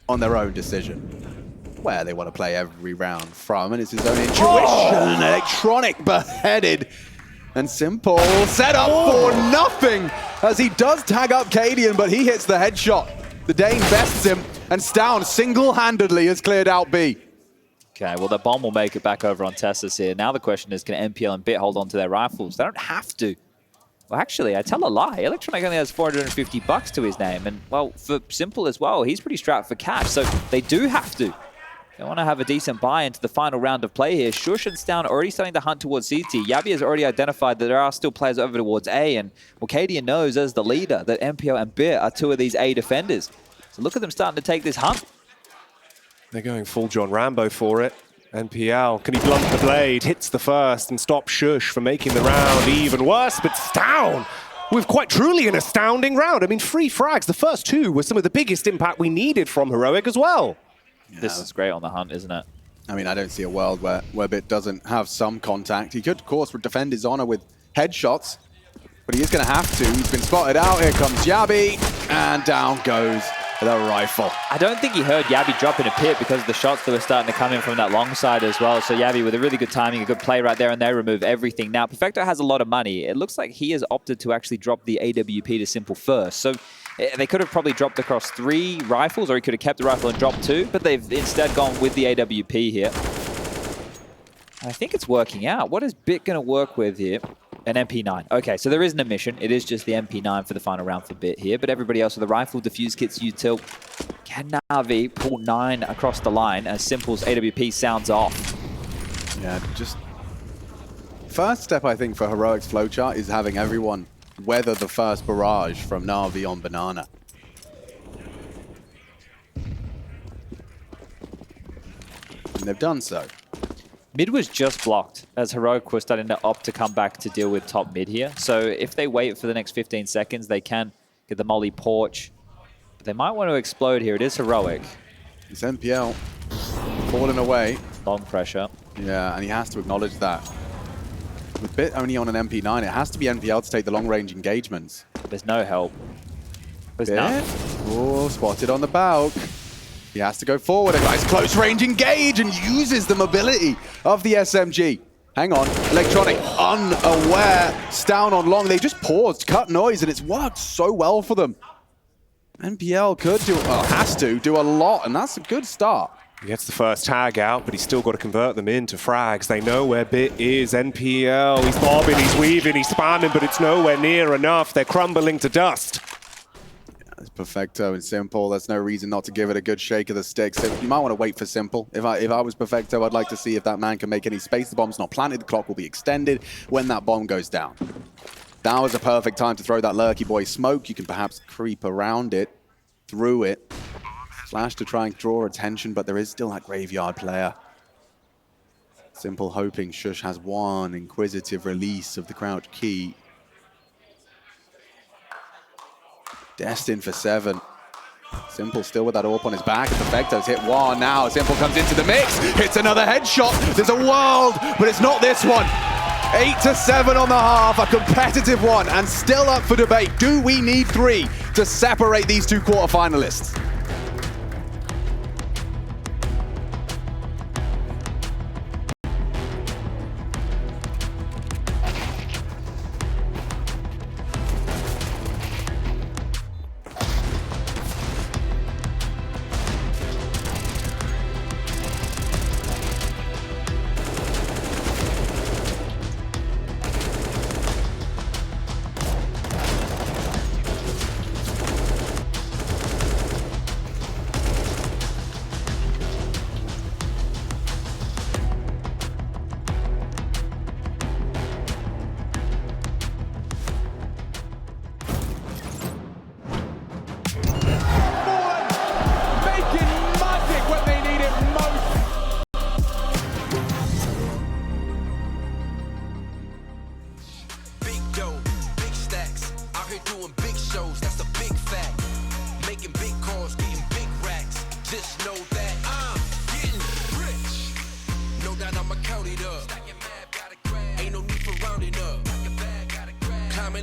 on their own decision where they want to play every round from, and it's his own intuition. Electronic beheaded, and Simple set up for nothing as he does tag up Cadian, but he hits the headshot. The Dane bests him, and stavn single-handedly has cleared out B. Okay, well, the bomb will make it back over on TeSeS here. Now the question is, can NPL and Bit hold on to their rifles? They don't have to. Well, actually, I tell a lie. Electronic only has 450 bucks to his name, and, well, for Simple as well, he's pretty strapped for cash, so they do have to. They want to have a decent buy into the final round of play here. sjuush and stavn already starting to hunt towards CT. Yabi has already identified that there are still players over towards A, and well, Cadian knows as the leader that NPL and Bit are 2 of these A defenders. So look at them starting to take this hunt. They're going full John Rambo for it. NPL, can he blunt the blade? Hits the first and stops sjuush from making the round even worse, but stavn with quite truly an astounding round. I mean, 3 frags. The first 2 were some of the biggest impact we needed from Heroic as well. Yeah. This is great on the hunt, isn't it? I mean, I don't see a world where Bit doesn't have some contact. He could, of course, defend his honor with headshots, but he is going to have to. He's been spotted out. Here comes Yabi, and down goes the rifle. I don't think he heard Yabi drop in a pit because of the shots that were starting to come in from that long side as well. So Yabi with a really good timing, a good play right there, and they remove everything. Now, Perfecto has a lot of money. It looks like he has opted to actually drop the AWP to Simple first. So they could have probably dropped across 3 rifles, or he could have kept the rifle and dropped 2, but they've instead gone with the AWP here. And I think it's working out. What is Bit going to work with here? An MP9. Okay, so there isn't a mission. It is just the MP9 for the final round for Bit here, but everybody else with the rifle, defuse kits, util. Can NaVi pull 9 across the line as Simple's AWP sounds off? Yeah, just first step, I think, for Heroic's flowchart is having everyone weather the first barrage from NaVi on Banana. And they've done so. Mid was just blocked as Heroic was starting to opt to come back to deal with top mid here. So if they wait for the next 15 seconds, they can get the molly porch. But they might want to explode here. It is Heroic. It's NPL falling away. Long pressure. Yeah, and he has to acknowledge that. With Bit only on an MP9, it has to be NPL to take the long-range engagements. There's no help. There's Bit? none. Oh, spotted on the Balk. He has to go forward. A nice close-range engage and uses the mobility of the SMG. Hang on. Electronic, unaware. stavn on long. They just paused, cut noise, and it's worked so well for them. NPL could do, well, has to do a lot, and that's a good start. He gets the first tag out, but he's still got to convert them into frags. They know where Bit is. NPL, he's bobbing, he's weaving, he's spamming, but it's nowhere near enough. They're crumbling to dust. It's Perfecto and Simple. There's no reason not to give it a good shake of the stick. So you might want to wait for Simple. If I was Perfecto, I'd like to see if that man can make any space. The bomb's not planted. The clock will be extended when that bomb goes down. That was a perfect time to throw that lurky boy smoke. You can perhaps creep around it, through it. Flash to try and draw attention, but there is still that graveyard player. Simple hoping sjuush has one inquisitive release of the crouch key. Destined for 7. Simple still with that AWP on his back. Perfecto's hit 1 now. Simple comes into the mix, hits another headshot. There's a world, but it's not this one. 8-7 on the half, a competitive one, and still up for debate. Do we need 3 to separate these 2 quarterfinalists?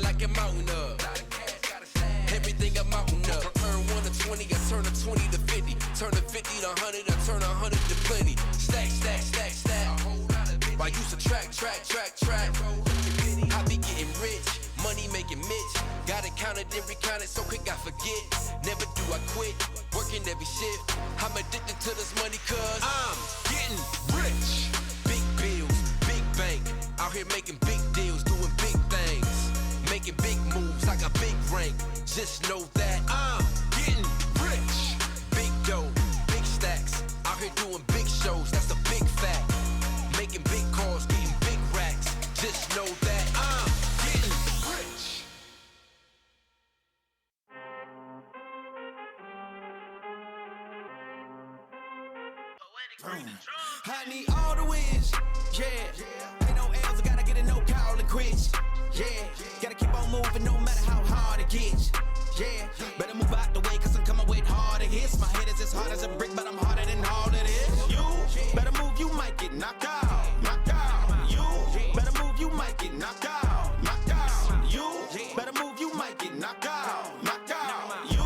Like a mountain up. Everything a mountain up. Earn 1 to 20, I turn a 20 to 50. Turn a 50 to 100, I turn 100 to plenty. Stack, stack, stack, stack. I used to track. I be getting rich, money making mitch. Got it counted and recounted so quick I forget. Never do I quit, working every shift. I'm addicted to this money cause I'm getting rich. Big bills, big bank. Out here making big deals, doing big things. Making big moves, I got big rank. Just know that I'm getting rich. Big dough, big stacks. Out here doing big shows, that's a big fact. Making big calls, getting big racks. Just know that I'm getting rich. I need all the wins, yeah. Ain't no L's, I gotta get a no call and quits. Yeah, gotta keep on moving no matter how might get knocked out. Knocked out. You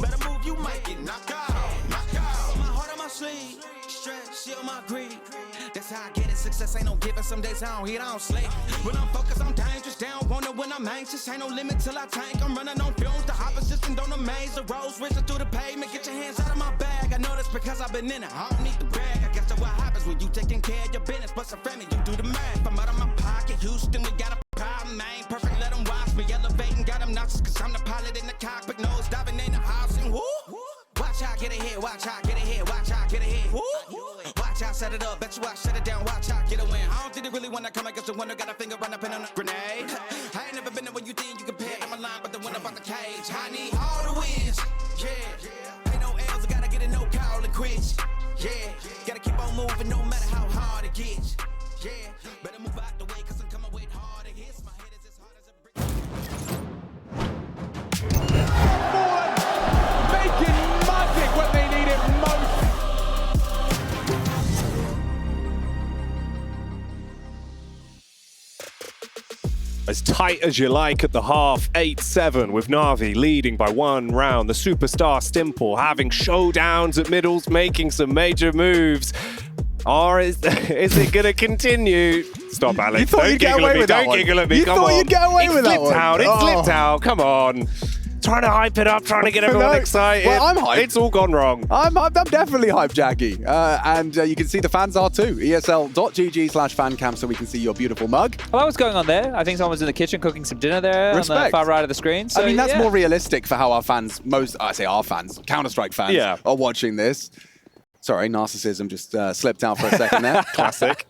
better move, you might get knocked out. Knocked out. My heart on my sleeve, stress, shit on my greed. That's how I get it. Success ain't no giving. Some days I don't eat, I don't sleep. When I'm focused, I'm dangerous. They don't want it when I'm anxious. Ain't no limit till I tank. I'm running on fumes. The opposition don't amaze. The roads racing through the pavement. Get your hands out of my bag. I know that's because I've been in it. I don't need to brag. I guess that's what happens when you taking care of your business. But some family, you do the math. I'm out of my pocket. Houston, we got a problem, man. Perfect, let them watch me elevating. Got them nauseous, cause I'm the pilot in the cockpit. Nose diving in the house and whoo. Watch how I get ahead. Watch how I get ahead. Watch how I get ahead. Watch how I set it up. Bet you I shut it down. Watch how I get a win. I don't think they really wanna come against the winner. Got a finger run up in on a grenade. I ain't never been there when you think you compare to my line, but the winner about the cage. I need all the wins. Yeah. Ain't no L's. I gotta get a no call and quit. Yeah. Gotta keep on moving no matter how hard it gets. Yeah. Better move out the way cause I'm coming with hard hits. My head is as hard as a brick. Making magic when they need it most. As tight as you like at the half, 8-7 with NaVi leading by 1 round. The superstar Stimple having showdowns at middles, making some major moves. Or is it going to continue? Stop, Alex. You thought you'd get away with that one. Don't giggle at me. You Come thought on. you'd get away with that one. It slipped out. Come on. Trying to hype it up, trying to get everyone No. excited. Well, I'm hyped. It's all gone wrong. I'm definitely hyped, Jackie. And you can see the fans are too. ESL.gg/fancam so we can see your beautiful mug. Well, what's going on there? I think someone's in the kitchen cooking some dinner there on the Respect. far right of the screen. So, I mean, that's yeah. more realistic for how our fans, Counter-Strike fans, Yeah. are watching this. Sorry, narcissism just slipped out for a second there. Classic.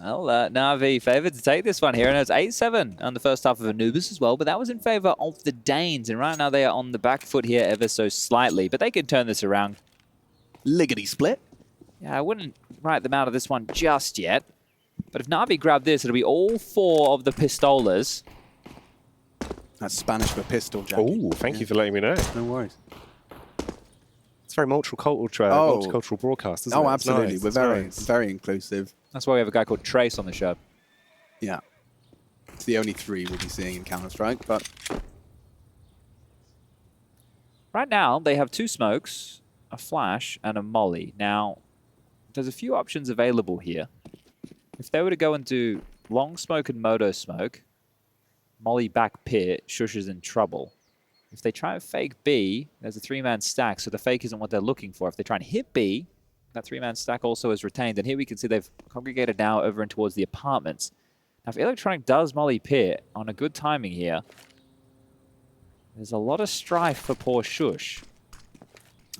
Well, NaVi favoured to take this one here, and it's 8-7 on the first half of Anubis as well, but that was in favour of the Danes, and right now they are on the back foot here ever so slightly, but they can turn this around. Liggity split. Yeah, I wouldn't write them out of this one just yet, but if NaVi grab this, it'll be all 4 of the pistolas. That's Spanish for pistol, Jackie. Oh, thank you for letting me know. No worries. It's very multicultural broadcast, isn't it? Oh, It's absolutely. nice. We're It's very, nice. very inclusive. That's why we have a guy called Trace on the show. Yeah. It's the only 3 we'll be seeing in Counter-Strike, but Right now, they have 2 smokes, a flash, and a molly. Now, there's a few options available here. If they were to go and do long smoke and moto smoke, molly back pit, sjuush is in trouble. If they try and fake B, there's a 3-man stack, so the fake isn't what they're looking for. If they try and hit B, that 3-man stack also is retained. And here we can see they've congregated now over and towards the apartments. Now, if Electronic does molly pit on a good timing here, there's a lot of strife for poor sjuush.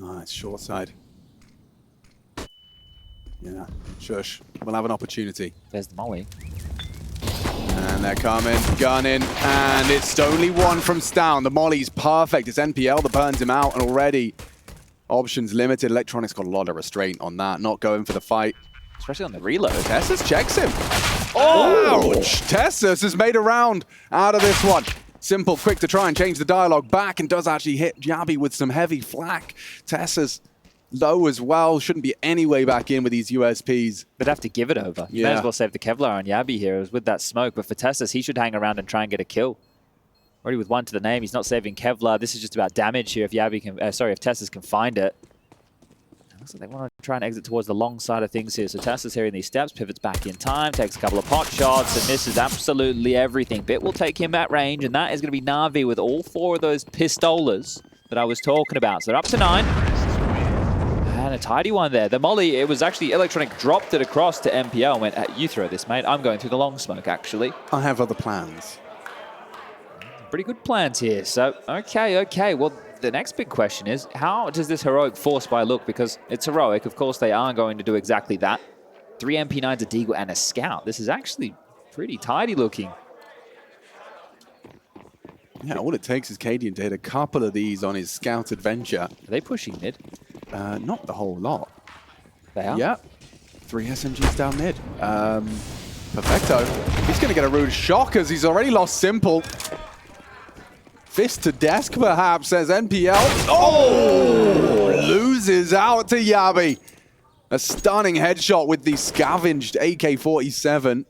oh, it's short side. Yeah, sjuush. We'll have an opportunity. There's the molly. And they're coming, gunning, and it's only 1 from stavn. The molly's perfect. It's NPL that burns him out, and already options limited. Electronic's got a lot of restraint on that, not going for the fight. Especially on the reload. TeSeS checks him. Oh! Ouch! TeSeS has made a round out of this one. Simple, quick to try and change the dialogue back, and does actually hit Jabby with some heavy flak. TeSeS low as well. Shouldn't be any way back in with these USPs. They'd have to give it over. You may Yeah. as well save the Kevlar on Yabi here. It was with that smoke, but for TeSeS, he should hang around and try and get a kill. Already with 1 to the name, he's not saving Kevlar. This is just about damage here if Yabi can, if TeSeS can find it. Looks like they want to try and exit towards the long side of things here. So TeSeS here in these steps, pivots back in time, takes a couple of pot shots, and misses absolutely everything. Bit will take him at range, and that is going to be NaVi with all 4 of those pistolas that I was talking about. So they're up to 9. And a tidy one there. The molly, it was actually Electronic dropped it across to MPL and went, you throw this, mate. I'm going through the long smoke, actually. I have other plans. Pretty good plans here. So, okay. Well, the next big question is, how does this heroic force buy look? Because it's heroic. Of course, they are going to do exactly that. 3 MP9s, a Deagle, and a Scout. This is actually pretty tidy looking. Yeah, all it takes is Cadian to hit a couple of these on his Scout adventure. Are they pushing mid? Not the whole lot. They are? Yeah. 3 SMGs down mid. Perfecto. He's going to get a rude shock as he's already lost Simple. Fist to desk, perhaps, says NPL. Oh! Loses out to Yabi. A stunning headshot with the scavenged AK-47.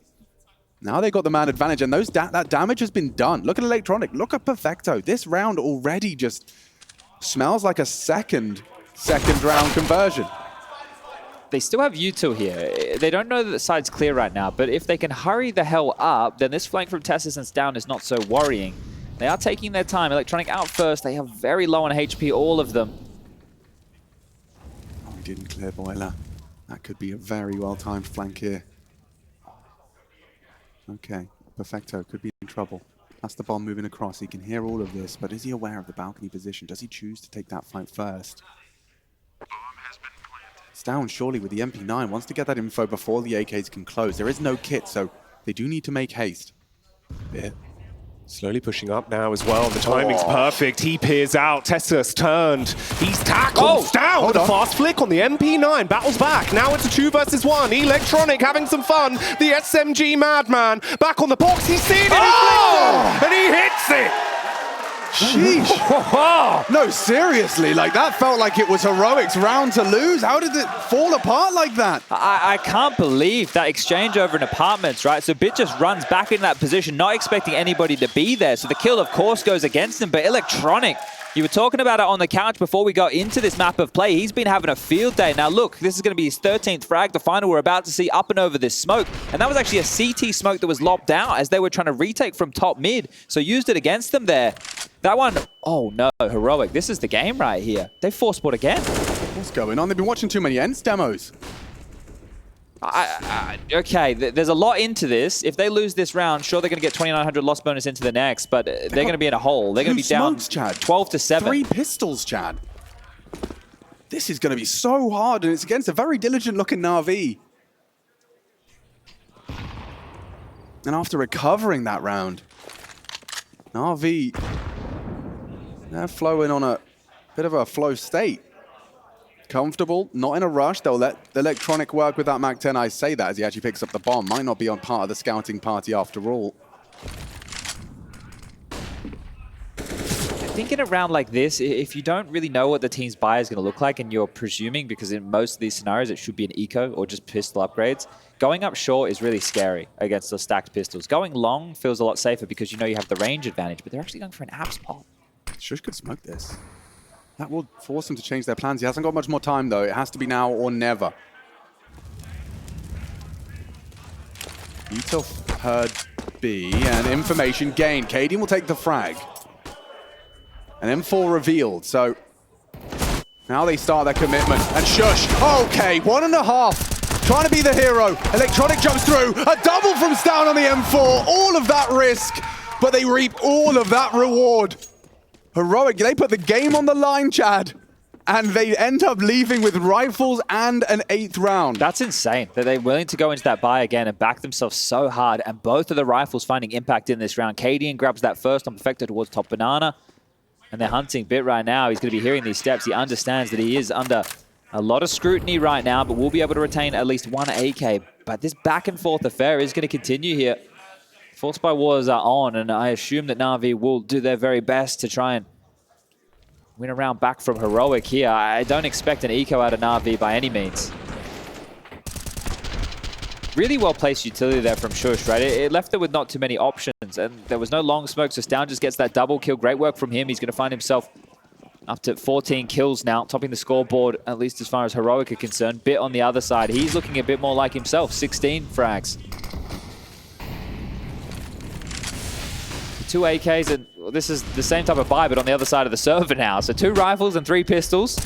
Now they got the man advantage, and that damage has been done. Look at Electronic, look at Perfecto. This round already just smells like a second round conversion. They still have util here. They don't know that the side's clear right now, but if they can hurry the hell up, then this flank from TeSeS and stavn is not so worrying. They are taking their time. Electronic out first. They have very low on HP, all of them. Oh, he didn't clear Boiler. That could be a very well-timed flank here. Okay, Perfecto could be in trouble. That's the bomb moving across. He can hear all of this, but is he aware of the balcony position? Does he choose to take that fight first? stavn, surely, with the MP9, wants to get that info before the AKs can close. There is no kit, so they do need to make haste. Bit. Slowly pushing up now as well. The timing's perfect. He peers out. TeSeS turned. He's tackled. stavn with a fast flick on the MP9. Battles back. Now it's a 2 versus 1. Electronic having some fun. The SMG Madman back on the box. He's seen it. And he hits it. Sheesh. No, seriously, like that felt like it was Heroic's round to lose. How did it fall apart like that? I can't believe that exchange over in apartments, right? So Bit just runs back in that position, not expecting anybody to be there. So the kill, of course, goes against him, but Electronic, you were talking about it on the couch before we got into this map of play. He's been having a field day. Now look, this is going to be his 13th frag, the final we're about to see up and over this smoke. And that was actually a CT smoke that was lobbed out as they were trying to retake from top mid. So used it against them there. That one, oh no, Heroic, this is the game right here. They force spot again. What's going on? They've been watching too many ENCE demos. Okay, there's a lot into this. If they lose this round, sure, they're going to get 2,900 loss bonus into the next, but they're going to be in a hole. They're going to be down 12-7. 3 pistols, Chad. This is going to be so hard, and it's against a very diligent-looking NaVi. And after recovering that round, NaVi, they're flowing on a bit of a flow state. Comfortable, not in a rush. They'll let the Electronic work with that MAC-10. I say that as he actually picks up the bomb. Might not be on part of the scouting party after all. I think in a round like this, if you don't really know what the team's buy is going to look like and you're presuming, because in most of these scenarios it should be an eco or just pistol upgrades, going up short is really scary against the stacked pistols. Going long feels a lot safer because you know you have the range advantage, but they're actually going for an abs pop. sjuush could smoke this. That will force them to change their plans. He hasn't got much more time, though. It has to be now or never. util heard B, and information gained. Cadian will take the frag. And M4 revealed, so now they start their commitment. And sjuush, okay, 1.5. Trying to be the hero. Electronic jumps through. A double from stavn on the M4. All of that risk, but they reap all of that reward. Heroic, they put the game on the line, Chad, and they end up leaving with rifles and an 8th round. That's insane that they're willing to go into that buy again and back themselves so hard, and both of the rifles finding impact in this round. Cadian grabs that first on Perfecto towards top banana, and they're hunting Bit right now. He's going to be hearing these steps. He understands that he is under a lot of scrutiny right now, but will be able to retain at least 1 AK. But this back and forth affair is going to continue here. Force by wars are on, and I assume that NaVi will do their very best to try and win a round back from Heroic here. I don't expect an eco out of NaVi by any means. Really well-placed utility there from sjuush, right? It left it with not too many options, and there was no long smoke, so stavn just gets that double kill. Great work from him. He's going to find himself up to 14 kills now, topping the scoreboard, at least as far as Heroic are concerned. Bit on the other side. He's looking a bit more like himself. 16 frags. 2 AKs, and this is the same type of buy, but on the other side of the server now. So 2 rifles and 3 pistols.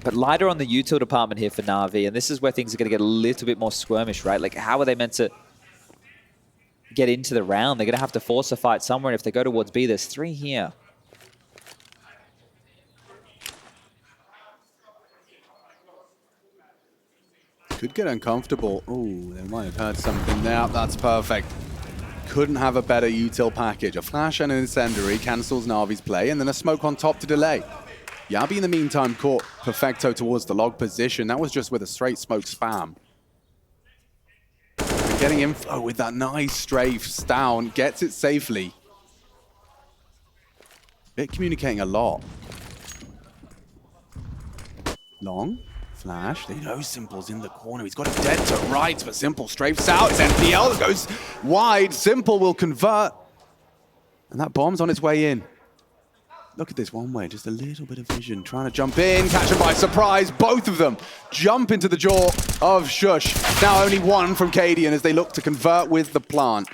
But lighter on the util department here for NaVi, and this is where things are going to get a little bit more squirmish, right? Like, how are they meant to get into the round? They're going to have to force a fight somewhere, and if they go towards B, there's 3 here. Could get uncomfortable. Oh, they might have heard something there. That's perfect. Couldn't have a better util package. A flash and an incendiary cancels NaVi's play, and then a smoke on top to delay. Yabi, in the meantime, caught Perfecto towards the log position. That was just with a straight smoke spam. And getting info with that nice strafe. stavn gets it safely. Bit communicating a lot. Long. Flash, they know Simple's in the corner. He's got it dead to right, but Simple strafes out. It's NPL that goes wide. Simple will convert. And that bomb's on its way in. Look at this one way, just a little bit of vision. Trying to jump in, catch him by surprise. Both of them jump into the jaw of sjuush. Now only one from Cadian as they look to convert with the plant.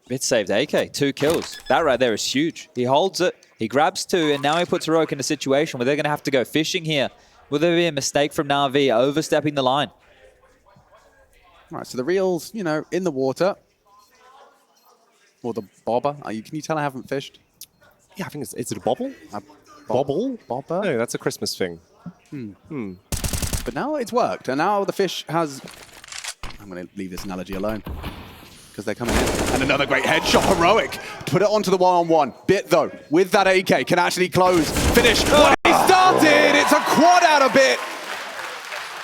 It saved AK, 2 kills. That right there is huge. He holds it, he grabs 2, and now he puts Heroic in a situation where they're going to have to go fishing here. Will there be a mistake from NaVi overstepping the line? All right, so the reel's, you know, in the water. Or the bobber. Can you tell I haven't fished? Yeah, I think it's... Is it a bobble? Bobble? Bobber? No, that's a Christmas thing. But now it's worked, and now the fish has... I'm going to leave this analogy alone, because they're coming in. And another great headshot, Heroic. Put it onto the one-on-one. Bit, though, with that AK, can actually close. Finish what he started! It's a quad out of Bit!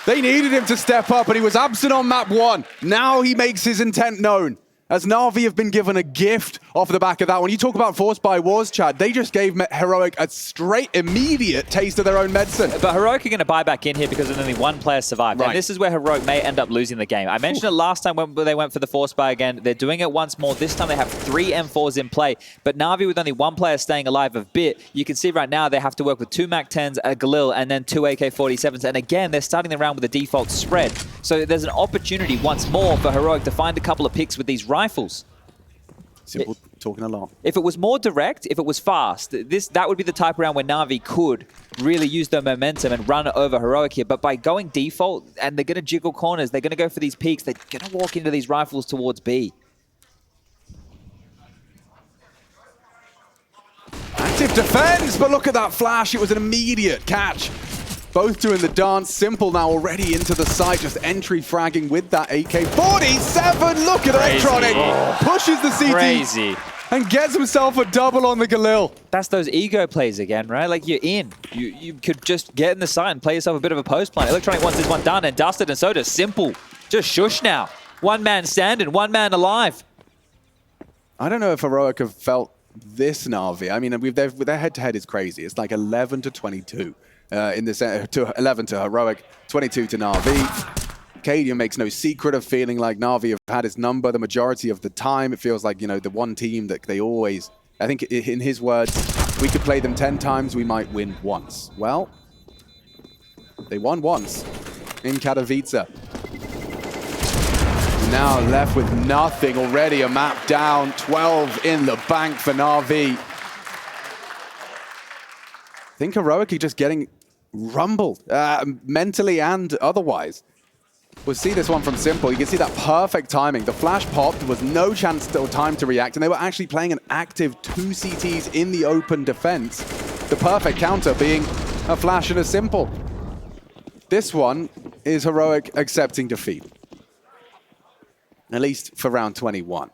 They needed him to step up, and he was absent on map 1. Now he makes his intent known. As NaVi have been given a gift off the back of that. When you talk about forced by wars, Chad, they just gave Heroic a straight, immediate taste of their own medicine. But Heroic are going to buy back in here because only one player survived. Right. And this is where Heroic may end up losing the game. I mentioned it last time when they went for the forced buy again. They're doing it once more. This time they have 3 M4s in play. But NaVi with only 1 player staying alive of Bit, you can see right now they have to work with 2 MAC-10s, a Galil, and then 2 AK-47s. And again, they're starting the round with a default spread. So there's an opportunity once more for Heroic to find a couple of picks with these rifles. Simple talking a lot. If it was more direct, if it was fast, that would be the type of round where NaVi could really use their momentum and run over Heroic here. But by going default, and they're going to jiggle corners, they're going to go for these peaks, they're going to walk into these rifles towards B. Active defense, but look at that flash. It was an immediate catch. Both doing the dance. Simple now already into the site, just entry fragging with that AK-47. Look at Electronic. Pushes the CT. Crazy. And gets himself a double on the Galil. That's those ego plays again, right? Like you're in. You could just get in the site and play yourself a bit of a post plan. Electronic wants this one done and dusted, and so does Simple. Just sjuush now. 1 man standing, 1 man alive. I don't know if Heroic have felt this NaVi. I mean, their head-to-head is crazy. It's like 11 to 22. In this to 11 to Heroic, 22 to NaVi. Cadian makes no secret of feeling like NaVi have had his number the majority of the time. It feels like, you know, the one team that they always, I think in his words, we could play them 10 times, we might win once. Well, they won once in Katowice. Now left with nothing already, a map down, 12 in the bank for NaVi. I think Heroic are just getting rumbled, mentally and otherwise. We'll see this one from Simple. You can see that perfect timing. The flash popped, there was no chance or time to react, and they were actually playing an active 2 CTs in the open defense. The perfect counter being a flash and a Simple. This one is Heroic accepting defeat. At least for round 21.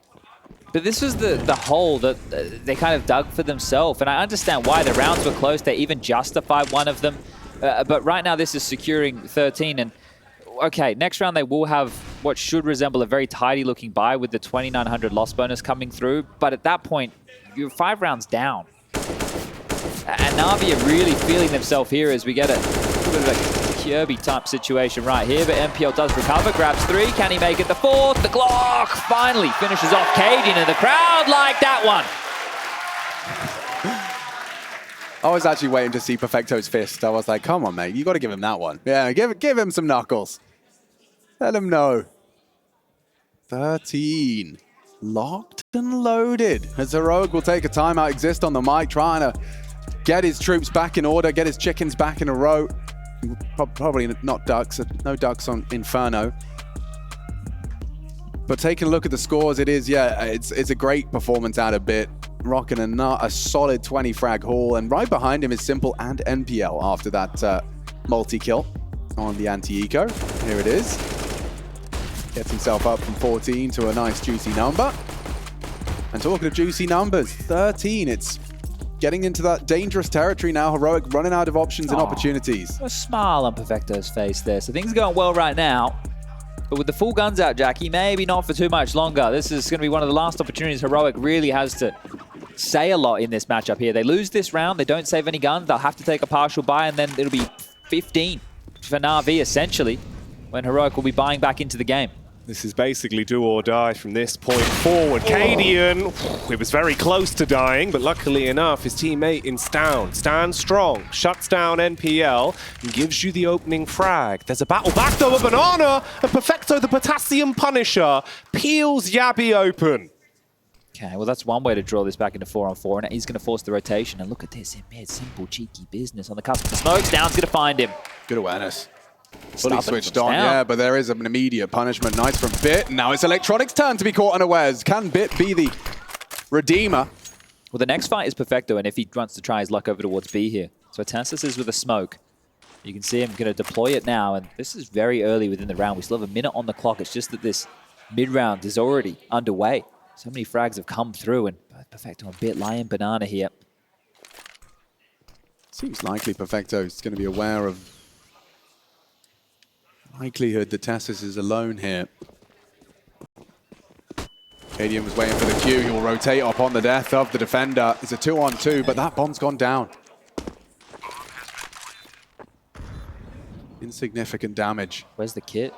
But this was the hole that they kind of dug for themselves. And I understand why. The rounds were close. They even justified one of them. But right now, this is securing 13. And, okay, next round they will have what should resemble a very tidy-looking buy with the 2,900 loss bonus coming through. But at that point, you're 5 rounds down. And NaVi are really feeling themselves here as we get a little bit of a Kirby-type situation right here. But MPL does recover, grabs 3. Can he make it the 4th? The Glock finally finishes off Cadian, and the crowd like that one. I was actually waiting to see Perfecto's fist. I was like, come on, mate. You got to give him that one. Yeah, give him some knuckles. Let him know. 13. Locked and loaded. As Heroic will take a timeout, exist on the mic, trying to get his troops back in order, get his chickens back in a row. Probably not ducks. No ducks on Inferno. But taking a look at the scores, it is, yeah, it's a great performance out of Bit. Rocking a solid 20 frag haul. And right behind him is Simple and NPL after that multi-kill on the anti-eco. Here it is. Gets himself up from 14 to a nice juicy number. And talking of juicy numbers, 13. It's getting into that dangerous territory now. Heroic running out of options and opportunities. A smile on Perfecto's face there. So things are going well right now. But with the full guns out, Jackie, maybe not for too much longer. This is going to be one of the last opportunities Heroic really has to say a lot in this matchup here. They lose this round. They don't save any guns. They'll have to take a partial buy, and then it'll be 15. for NaVi, essentially, when Heroic will be buying back into the game. This is basically do or die from this point forward. Cadian, it was very close to dying, but luckily enough, his teammate in stavn stands strong, shuts down NPL, and gives you the opening frag. There's a battle back though, a banana, and Perfecto, the Potassium Punisher, peels Yabi open. Okay, well, that's one way to draw this back into 4-on-4, and he's going to force the rotation. And look at this in mid, simple, cheeky business on the cusp of the smoke. Stavn's going to find him. Good awareness. Fully Stop it switched from on, Stavn. yeah, but there is an immediate punishment. Nice from Bit. Now it's Electronic's turn to be caught unawares. Can Bit be the redeemer? Well, the next fight is Perfecto, and if he wants to try his luck over towards B here. So TeSeS is with a smoke. You can see him going to deploy it now, and this is very early within the round. We still have a minute on the clock. It's just that this mid-round is already underway. So many frags have come through, and Perfecto a bit lying banana here. Seems likely Perfecto is going to be aware of likelihood that TeSeS is alone here. Cadian was waiting for the Q. He'll rotate up on the death of the defender. It's a 2-on-2, but that bomb's gone down. Insignificant damage. Where's the kit?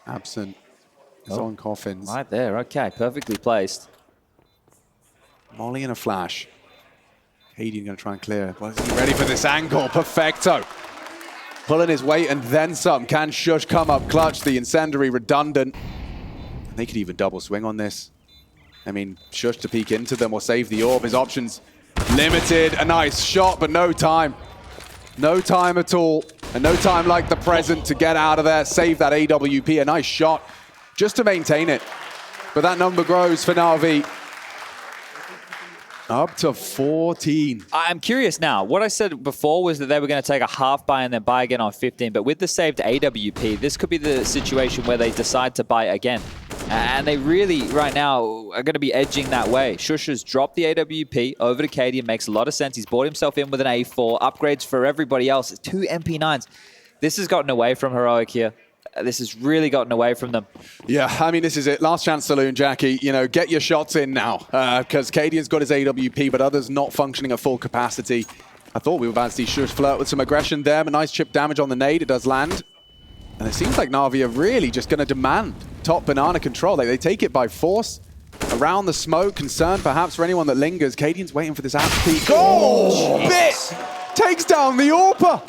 Absent. It's Oh. on coffins. Right there, okay, perfectly placed. Molly and a flash. Cadian going to try and clear. Well, is he ready for this angle? Perfecto. Pulling his weight and then some. Can sjuush come up clutch? The incendiary redundant. And they could even double swing on this. I mean, sjuush to peek into them or save the orb. His options limited. A nice shot, but no time. No time at all. And no time like the present to get out of there. Save that AWP. A nice shot just to maintain it. But that number grows for NaVi. Up to 14. I'm curious now. What I said before was that they were going to take a half buy and then buy again on 15. But with the saved AWP, this could be the situation where they decide to buy again. And they really, right now, are going to be edging that way. sjuush has dropped the AWP over to Cadian. Makes a lot of sense. He's bought himself in with an A4. Upgrades for everybody else. 2 MP9s. This has gotten away from Heroic here. This has really gotten away from them. Yeah, I mean, this is it. Last chance saloon, Jackie. You know, get your shots in now. Because Cadian's got his AWP, but others not functioning at full capacity. I thought we were about to see sjuush flirt with some aggression there. But nice chip damage on the nade. It does land. And it seems like NaVi are really just going to demand top banana control. Like, they take it by force. Around the smoke. Concern perhaps for anyone that lingers. Cadian's waiting for this app peak. Oh, Bit takes down the AWPer.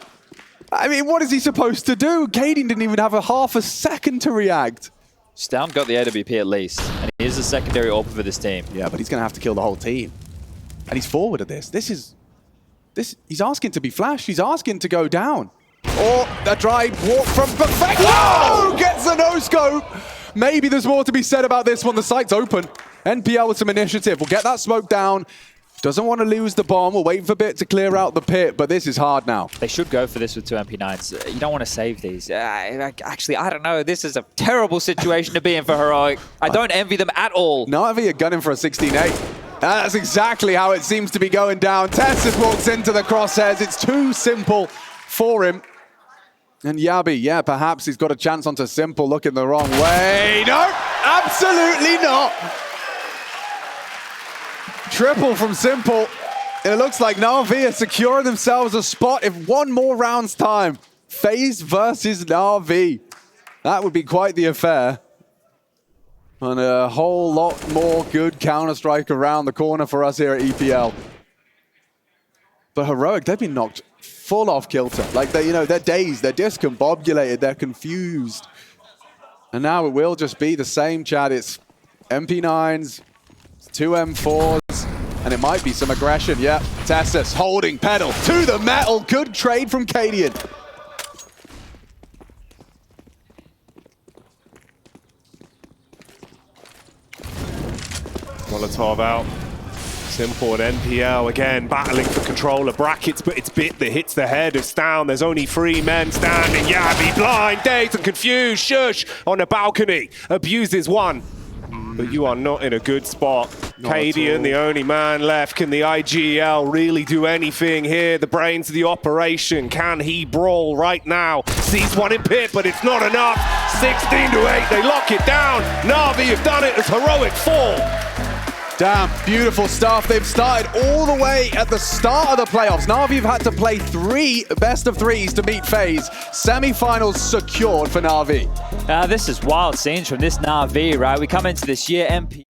I mean, what is he supposed to do? Cadian didn't even have a half a second to react. stavn got the AWP at least. And he is a secondary AWPer for this team. Yeah, but he's going to have to kill the whole team. And he's forward at this. He's asking to be flashed. He's asking to go down. Or a dry walk from Perfecto. Oh, gets a no-scope. Maybe there's more to be said about this one. The site's open. NPL with some initiative. We'll get that smoke down. Doesn't want to lose the bomb. We'll wait for Bit to clear out the pit, but this is hard now. They should go for this with 2 MP9s. You don't want to save these. Actually, I don't know. This is a terrible situation to be in for Heroic. I don't envy them at all. NaVi are gunning for a 16-8. That's exactly how it seems to be going down. TeSeS walks into the crosshairs. It's too simple for him. And Yabi, yeah, perhaps he's got a chance onto Simple looking the wrong way. No, absolutely not. Triple from Simple. It looks like NaVi are securing themselves a spot if one more round's time. FaZe versus NaVi. That would be quite the affair. And a whole lot more good Counter-Strike around the corner for us here at EPL. But Heroic, they've been knocked full off kilter. Like, they're dazed, they're discombobulated, they're confused. And now it will just be the same, Chad. It's MP9s, 2 M4s, and it might be some aggression. Yeah, TeSeS holding pedal to the metal. Good trade from Cadian. Molotov out. Simple and NPL again battling for control of brackets, but it's Bit that hits the head of stavn. There's only 3 men standing. Yabi blind, dazed and confused. sjuush on a balcony abuses one. But you are not in a good spot. Cadian, the only man left. Can the IGL really do anything here? The brains of the operation. Can he brawl right now? Sees one in pit, but it's not enough. 16-8, they lock it down. NaVi have done it as Heroic fall. Damn, beautiful stuff. They've started all the way at the start of the playoffs. NaVi have had to play 3 best of 3s to meet FaZe. Semi-finals secured for NaVi. This is wild scenes from this NaVi, right? We come into this year, MP...